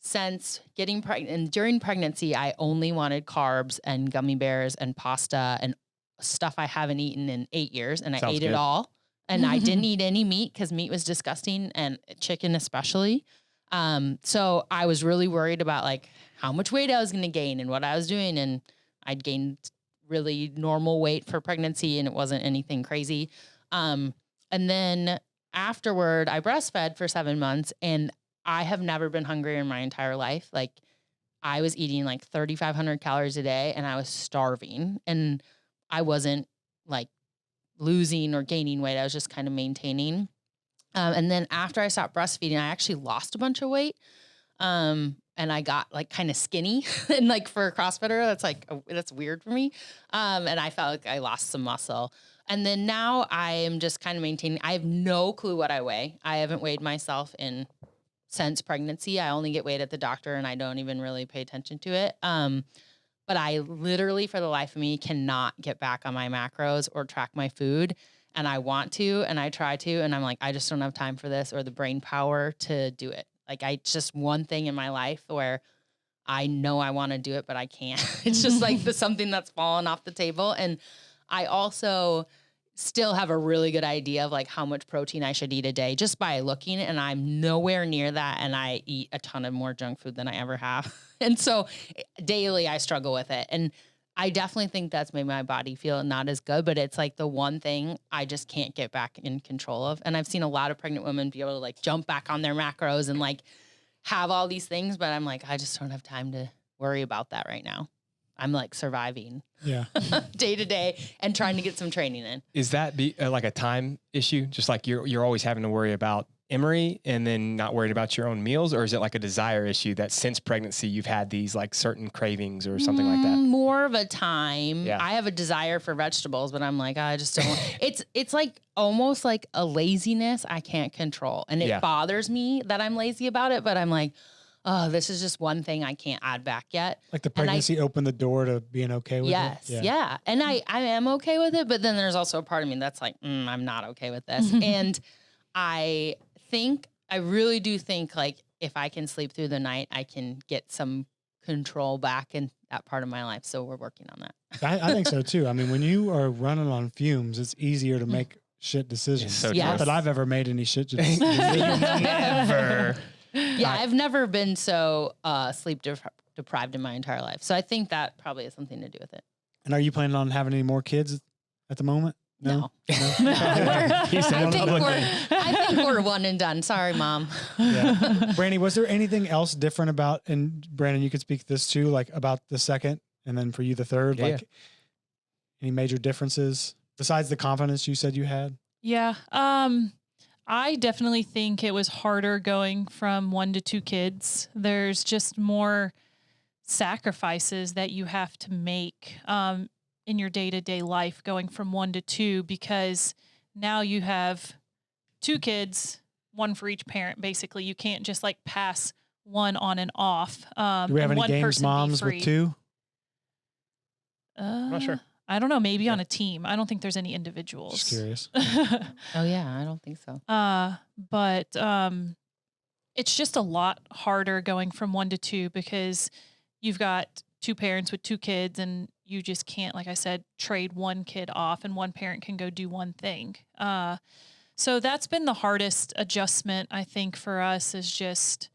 since getting pregnant and during pregnancy, I only wanted carbs and gummy bears and pasta and stuff I haven't eaten in 8 years. And I ate it all. And I didn't eat any meat because meat was disgusting, and chicken especially. So I was really worried about like how much weight I was going to gain and what I was doing. And I'd gained really normal weight for pregnancy, and it wasn't anything crazy. And then afterward, I breastfed for 7 months, and I have never been hungrier in my entire life. Like I was eating like 3,500 calories a day, and I was starving, and I wasn't like losing or gaining weight. I was just kind of maintaining. And then after I stopped breastfeeding, I actually lost a bunch of weight. And I got like kind of skinny, and like for a CrossFitter, that's weird for me. And I felt like I lost some muscle. And then now I am just kind of maintaining. I have no clue what I weigh. I haven't weighed myself since pregnancy. I only get weighed at the doctor, and I don't even really pay attention to it. But I literally, for the life of me, cannot get back on my macros or track my food. And I want to, and I try to, and I'm like, I just don't have time for this or the brain power to do it. Like it's just one thing in my life where I know I want to do it, but I can't. It's just like something that's fallen off the table. And I also still have a really good idea of like how much protein I should eat a day just by looking, and I'm nowhere near that. And I eat a ton of more junk food than I ever have. And so daily I struggle with it. And I definitely think that's made my body feel not as good, but it's like the one thing I just can't get back in control of. And I've seen a lot of pregnant women be able to like jump back on their macros and like have all these things, but I'm like, I just don't have time to worry about that right now. I'm like surviving day to day and trying to get some training in. Is that like a time issue? Just like you're always having to worry about Emery and then not worried about your own meals? Or is it like a desire issue that since pregnancy, you've had these like certain cravings or something like that? More of a time. Yeah. I have a desire for vegetables, but I'm like, I just don't. It's like almost like a laziness I can't control. And it bothers me that I'm lazy about it, but I'm like, oh, this is just one thing I can't add back yet. Like the pregnancy opened the door to being okay with it? Yeah. And I am okay with it, but then there's also a part of me that's like, I'm not okay with this. And I really do think like if I can sleep through the night, I can get some control back in that part of my life. So we're working on that. I think so too. I mean, when you are running on fumes, it's easier to make shit decisions. So Yes. Not that I've ever made any shit decisions. Never. Yeah, I've never been so sleep deprived in my entire life. So I think that probably has something to do with it. And are you planning on having any more kids at the moment? No. He said I think we're one and done. Sorry, Mom. Yeah. Brandi, was there anything else different about, and Brandon, you could speak this too, like about the second and then for you the third, Yeah. Any major differences besides the confidence you said you had? Yeah. I definitely think it was harder going from 1 to 2 kids. There's just more sacrifices that you have to make in your day-to-day life going from 1 to 2, because now you have 2 kids, 1 for each parent. Basically, you can't just like pass one on and off. Do we have any games moms with 2? I'm not sure. I don't know. Maybe on a team. I don't think there's any individuals. Just curious. Oh yeah, I don't think so. But it's just a lot harder going from 1 to 2 because you've got 2 parents with 2 kids, and you just can't, like I said, trade 1 kid off and 1 parent can go do one thing. So that's been the hardest adjustment, I think, for us is just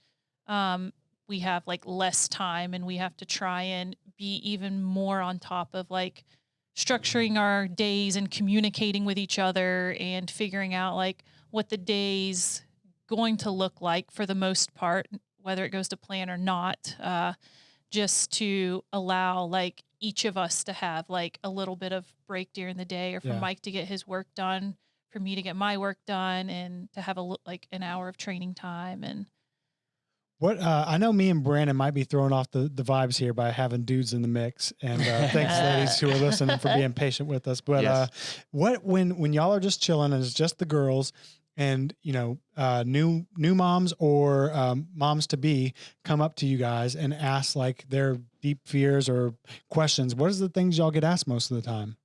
we have like less time, and we have to try and be even more on top of like structuring our days and communicating with each other and figuring out like what the day's going to look like for the most part, whether it goes to plan or not, just to allow like each of us to have like a little bit of break during the day, or for Mike to get his work done, for me to get my work done, and to have like an hour of training time. And What I know, me and Brandon might be throwing off the vibes here by having dudes in the mix, and thanks, ladies, who are listening, for being patient with us. But Yes. what when y'all are just chilling and it's just the girls, and new moms or moms to be come up to you guys and ask like their deep fears or questions, what is the things y'all get asked most of the time?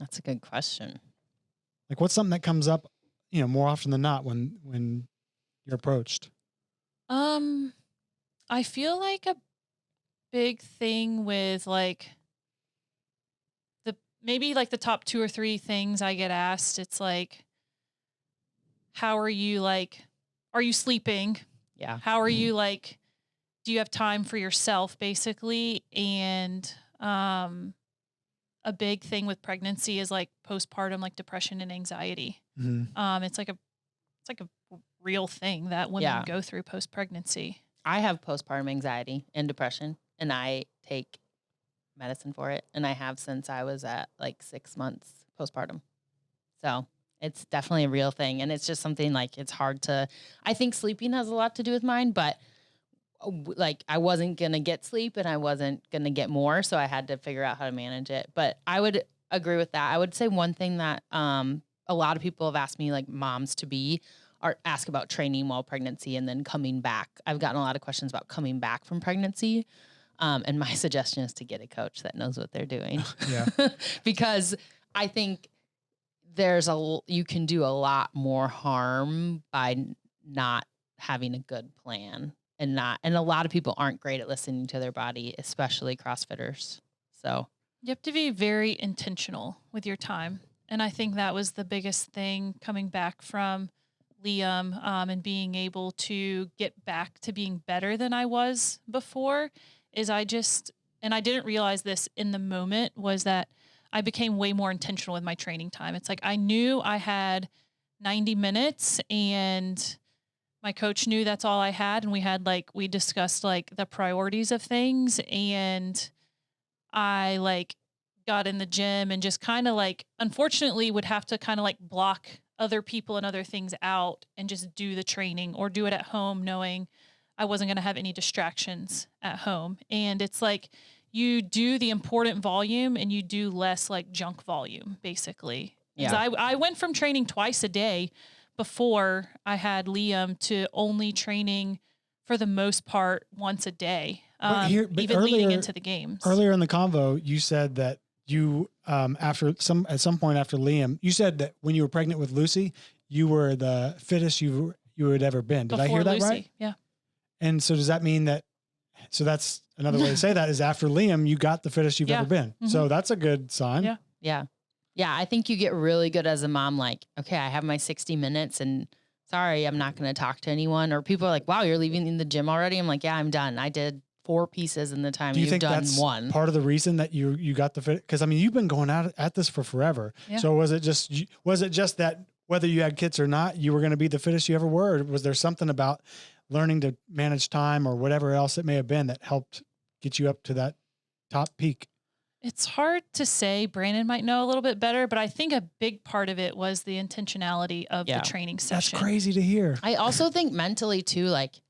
That's a good question. Like, what's something that comes up, more often than not when you're approached? I feel like a big thing with like maybe like the top 2 or 3 things I get asked, it's like, how are you, like, are you sleeping? Yeah. How are you, like, do you have time for yourself, basically? And a big thing with pregnancy is like postpartum, like depression and anxiety. Mm-hmm. It's like a real thing that women go through post-pregnancy. I have postpartum anxiety and depression, and I take medicine for it, and I have since I was at like 6 months postpartum. So it's definitely a real thing, and it's just something like it's hard to. I think sleeping has a lot to do with mine, but like I wasn't gonna get sleep, and I wasn't gonna get more, so I had to figure out how to manage it. But I would agree with that. I would say one thing that a lot of people have asked me, like moms to be, or ask about training while pregnancy and then coming back. I've gotten a lot of questions about coming back from pregnancy. And my suggestion is to get a coach that knows what they're doing. Yeah. Because I think you can do a lot more harm by not having a good plan, and a lot of people aren't great at listening to their body, especially CrossFitters. So you have to be very intentional with your time. And I think that was the biggest thing coming back from Liam, and being able to get back to being better than I was before, is I didn't realize this in the moment, was that I became way more intentional with my training time. It's like I knew I had 90 minutes, and my coach knew that's all I had, and we discussed like the priorities of things, and I like got in the gym and just kind of like, unfortunately, would have to kind of like block other people and other things out and just do the training, or do it at home knowing I wasn't going to have any distractions at home. And it's like you do the important volume and you do less like junk volume, basically. Yeah. I went from training twice a day before I had Liam to only training for the most part once a day, But even leading earlier- into the games. Earlier in the convo, you said that you, at some point after Liam, you said that when you were pregnant with Lucy, you were the fittest you had ever been. Did I hear that Lucy. right? Yeah. And so does that mean that, so that's another way to say that is after Liam, you got the fittest you've Yeah. ever been. Mhm. So that's a good sign. Yeah. Yeah. Yeah. I think you get really good as a mom. Like, okay, I have my 60 minutes and sorry, I'm not going to talk to anyone. Or people are like, wow, you're leaving the gym already. I'm like, yeah, I'm done. I did 4 pieces in the time Do you you've think done that's one. part of the reason that you got the fit? Because I mean, you've been going at this for forever. Yeah. So was it just that whether you had kids or not, you were going to be the fittest you ever were? Or was there something about learning to manage time or whatever else it may have been that helped get you up to that top peak? It's hard to say. Brandon might know a little bit better, but I think a big part of it was the intentionality of Yeah. the training That's session. crazy to hear. I also think mentally too, like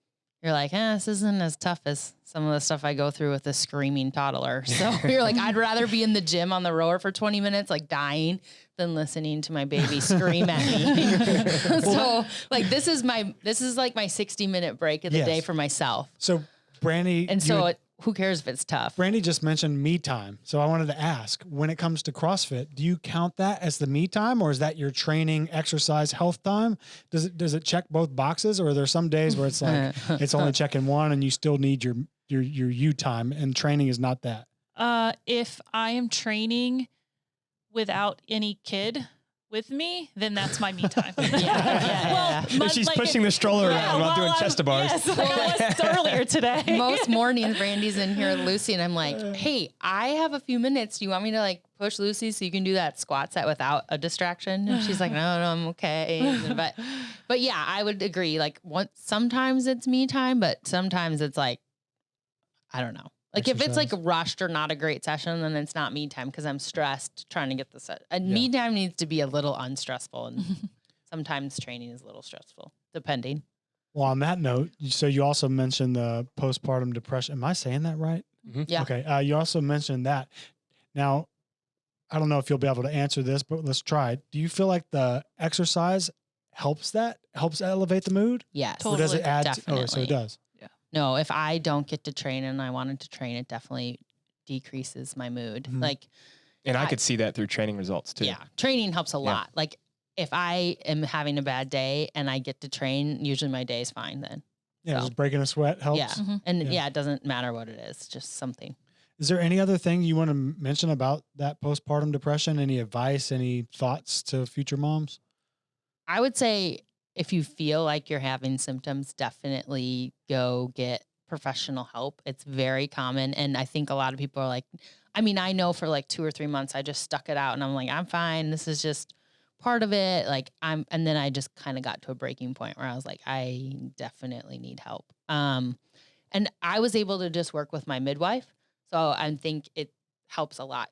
you're like, this isn't as tough as some of the stuff I go through with a screaming toddler. So you're like, I'd rather be in the gym on the rower for 20 minutes, like dying, than listening to my baby scream at me. So like, this is like my 60-minute break of the Yes. day for myself. So Brandi, And so who cares if it's tough? Brandi just mentioned me time. So I wanted to ask, when it comes to CrossFit, do you count that as the me time, or is that your training, exercise, health time? Does it check both boxes, or are there some days where it's like it's only checking one and you still need your you time and training is not that? If I am training without any kid with me, then that's my me time. Yeah. If she's pushing the stroller around while doing chest to bars. Yes, like I was earlier today. Most mornings, Brandy's in here with Lucy, and I'm like, hey, I have a few minutes. Do you want me to like push Lucy so you can do that squat set without a distraction? And she's like, no, I'm okay. But yeah, I would agree. Like sometimes it's me time, but sometimes it's like, I don't know. Like if it's like rushed or not a great session, then it's not me time because I'm stressed trying to get the set. And me time needs to be a little unstressful, and sometimes training is a little stressful, depending. Well, on that note, so you also mentioned the postpartum depression. Am I saying that right? Mm-hmm. Yeah. Okay. You also mentioned that. Now, I don't know if you'll be able to answer this, but let's try it. Do you feel like the exercise helps elevate the mood? Yes. Or does it add? Definitely. So it does. No, if I don't get to train and I wanted to train, it definitely decreases my mood. Mhm. Like, And I could see that through training results too. yeah, training helps a lot. Like if I am having a bad day and I get to train, usually my day is fine then. Yeah. So. Just breaking a sweat helps. Yeah. Mhm. And Yeah. yeah, it doesn't matter what it is, just something. Is there any other thing you want to mention about that postpartum depression? Any advice, any thoughts to future moms? I would say if you feel like you're having symptoms, definitely go get professional help. It's very common. And I think a lot of people are like, I mean, I know for like 2 or 3 months, I just stuck it out and I'm like, I'm fine. This is just part of it. Like and then I just kind of got to a breaking point where I was like, I definitely need help. And I was able to just work with my midwife. So I think it helps a lot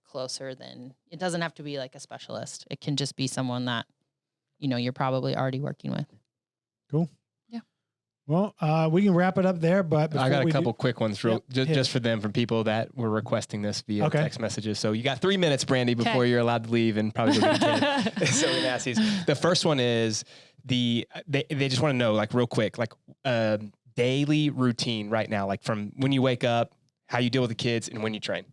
closer than, it doesn't have to be like a specialist. It can just be someone that, you're probably already working with. Cool. Yeah. Well, we can wrap it up there, but I got before a we couple quick ones Yep, hit just it. for them, from people that were requesting this via Okay. text messages. So you got 3 minutes, Brandi, before Okay. you're allowed to leave and probably go get a kid. So we can ask these. The first one is they just want to know, like, real quick, like daily routine right now, like from when you wake up, how you deal with the kids, and when you train.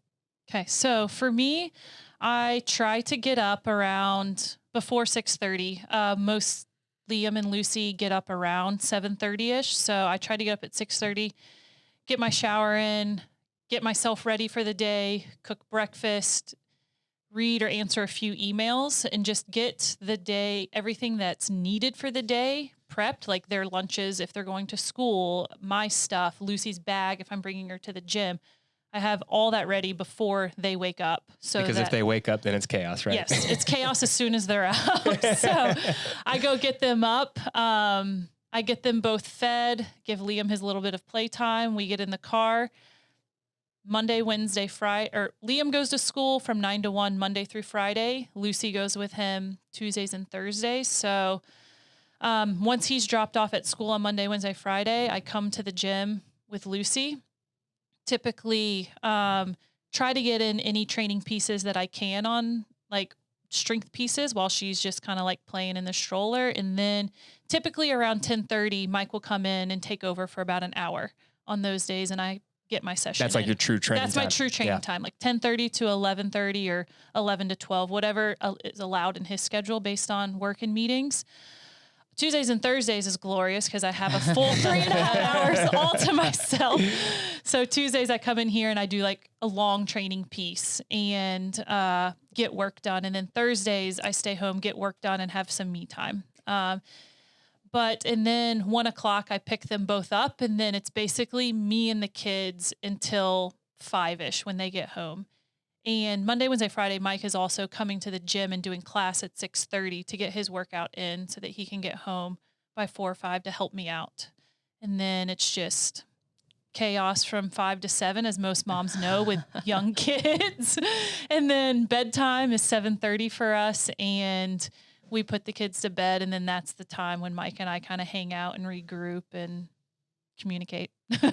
Okay, so for me, I try to get up around before 6:30. Most Liam and Lucy get up around 7:30ish, so I try to get up at 6:30, get my shower in, get myself ready for the day, cook breakfast, read or answer a few emails, and just get the day, everything that's needed for the day prepped, like their lunches if they're going to school, my stuff, Lucy's bag if I'm bringing her to the gym. I have all that ready before they wake up. So Because if they wake up, then it's chaos, right? Yes, it's chaos as soon as they're out. So I go get them up. I get them both fed, give Liam his little bit of playtime. We get in the car. Monday, Wednesday, Friday, or Liam goes to school from 9 to 1, Monday through Friday. Lucy goes with him Tuesdays and Thursdays. So once he's dropped off at school on Monday, Wednesday, Friday, I come to the gym with Lucy. Typically, try to get in any training pieces that I can on like strength pieces while she's just kind of like playing in the stroller. And then typically around 10:30, Mike will come in and take over for about an hour on those days. And I get my session. That's like your true training That's time. my true training time, like 10:30 to 11:30 or 11 to 12, whatever is allowed in his schedule based on work and meetings. Tuesdays and Thursdays is glorious because I have a full 3.5 hours all to myself. So Tuesdays I come in here and I do like a long training piece and get work done. And then Thursdays I stay home, get work done, and have some me time. And then 1 o'clock I pick them both up, and then it's basically me and the kids until 5-ish when they get home. And Monday, Wednesday, Friday, Mike is also coming to the gym and doing class at 6:30 to get his workout in so that he can get home by 4 or 5 to help me out. And then it's just chaos from 5 to 7, as most moms know, with young kids. And then bedtime is 7:30 for us, and we put the kids to bed. And then that's the time when Mike and I kind of hang out and regroup and communicate before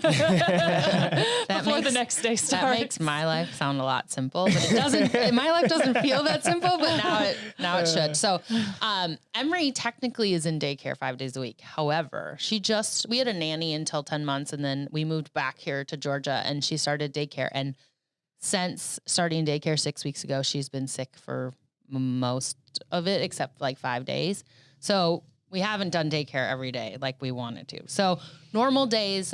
the next day starts. That makes my life sound a lot simple, but it doesn't. My life doesn't feel that simple, but now it should. So, Emery technically is in daycare 5 days a week. However, we had a nanny until 10 months, and then we moved back here to Georgia, and she started daycare. And since starting daycare 6 weeks ago, she's been sick for most of it, except like 5 days. So we haven't done daycare every day like we wanted to. So normal days,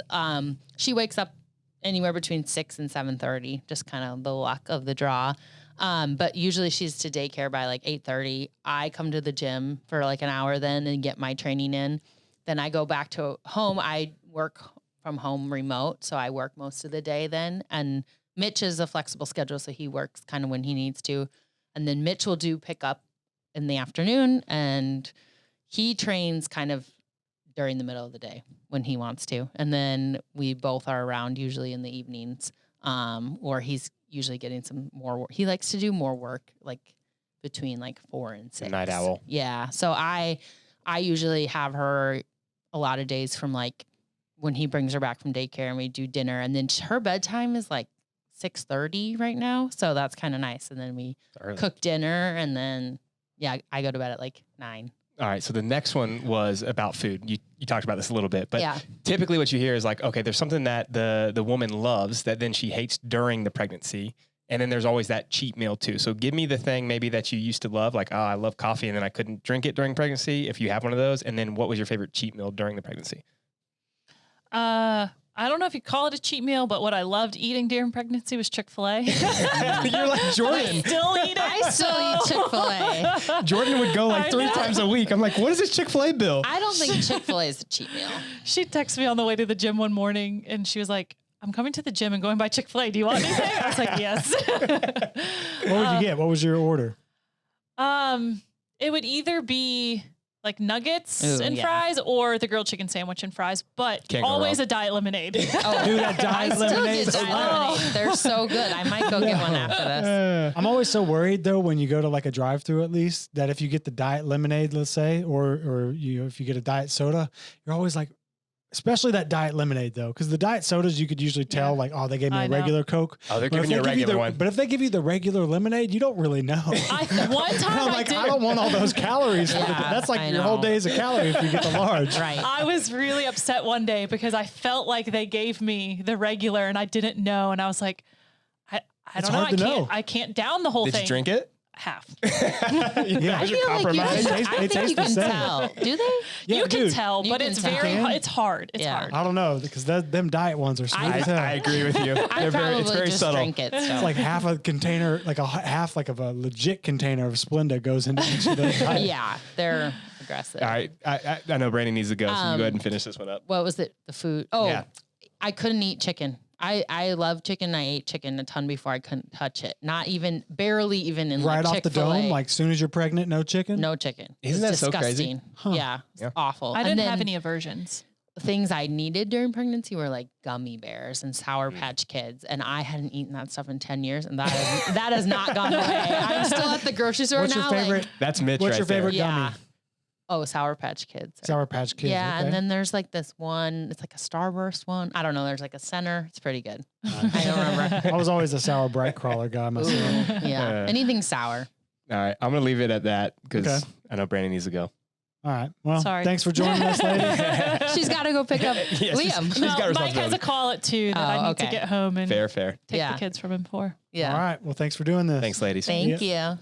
she wakes up anywhere between 6 and 7:30, just kind of the luck of the draw. But usually she's to daycare by like 8:30. I come to the gym for like an hour then and get my training in. Then I go back to home. I work from home remote, so I work most of the day then. And Mitch is a flexible schedule, so he works kind of when he needs to. And then Mitch will do pick up in the afternoon, and he trains kind of during the middle of the day when he wants to. And then we both are around usually in the evenings, or he's usually getting some more work. He likes to do more work like between like 4 and 6. Night owl. Yeah. So I usually have her a lot of days from like when he brings her back from daycare and we do dinner. And then her bedtime is like 6:30 right now. So that's kind of nice. And then we cook dinner, and then, I go to bed at like 9. All right. So the next one was about food. You talked about this a little bit, but Yeah. typically what you hear is like, okay, there's something that the woman loves that then she hates during the pregnancy. And then there's always that cheat meal too. So give me the thing maybe that you used to love, like, oh, I love coffee and then I couldn't drink it during pregnancy, if you have one of those. And then what was your favorite cheat meal during the pregnancy? I don't know if you call it a cheat meal, but what I loved eating during pregnancy was Chick-fil-A. You're like Jordan. Still eat it. I still eat Chick-fil-A. Jordan would go like 3 times a week. I'm like, what is this Chick-fil-A bill? I don't think Chick-fil-A is a cheat meal. She texted me on the way to the gym one morning, and she was like, I'm coming to the gym and going by Chick-fil-A. Do you want anything? I was like, yes. What would you get? What was your order? It would either be like nuggets Ooh, and yeah. fries or the grilled chicken sandwich and fries, but Can't go always wrong. a diet lemonade. Oh, Dude, that I diet still lemonade. get diet lemonade. They're so good. I might go get one after this. I'm always so worried though when you go to like a drive-through, at least, that if you get the diet lemonade, let's say, or if you get a diet soda, you're always like, especially that diet lemonade though, because the diet sodas you could usually tell like, oh, they gave me I a know. regular Coke. Oh, they're But if giving you a they give regular the- one. But if they give you the regular lemonade, you don't really know. One And time I'm I like, did. I don't want all those calories. Yeah, That's like I your whole know. day's a calorie if you get the large. Right. I was really upset one day because I felt like they gave me the regular and I didn't know. And I was like, I It's don't know. hard to know. I can't down the whole Did thing. you drink it? Half. Yeah. I feel like you It can, tastes- I it think tastes you the can same. tell. Do they? Yeah, You can dude, tell, You but can it's tell. very, You can? it's hard. It's Yeah. hard. I don't know because them diet ones are sweet I as hell. agree with you. I It's probably very just subtle. drink it. So. It's like half a container, like a half like of a legit container of Splenda goes into each of those. Yeah, they're aggressive. All right. I know Brandi needs to go, so you go ahead and finish this one up. What was it? The food? Oh, Yeah. I couldn't eat chicken. I love chicken. I ate chicken a ton before I couldn't touch it. Not even, barely even in Right like off the Chick-fil-A. dome, like soon as you're pregnant, no chicken. No chicken. Isn't It's that so crazy? disgusting. Yeah, it's Yeah. awful. I And didn't then have any aversions. things I needed during pregnancy were like gummy bears and Sour Mm. Patch Kids, and I hadn't eaten that stuff in 10 years, and that has not gone away. I'm still at the grocery store What's now. your favorite? That's Mitch What's right your favorite there. Yeah. gummy? Oh, Sour Patch Kids. Sour Patch Kids. Yeah, okay. and then there's like this one. It's like a Starburst one. I don't know. There's like a center. It's pretty good. I don't remember. I was always a sour bright crawler guy myself. Ooh, yeah, anything sour. All right. I'm going to leave it at that because Okay. I know Brandi needs to go. All right. Well, Sorry. thanks for joining us, ladies. She's got to go pick up Yes, Liam. she's No, got Mike responsibility. has a call at 2 that I need to okay. get home and Fair. take Yeah. the kids from him for. Yeah. All right. Well, thanks for doing this. Thanks, ladies. Thank you.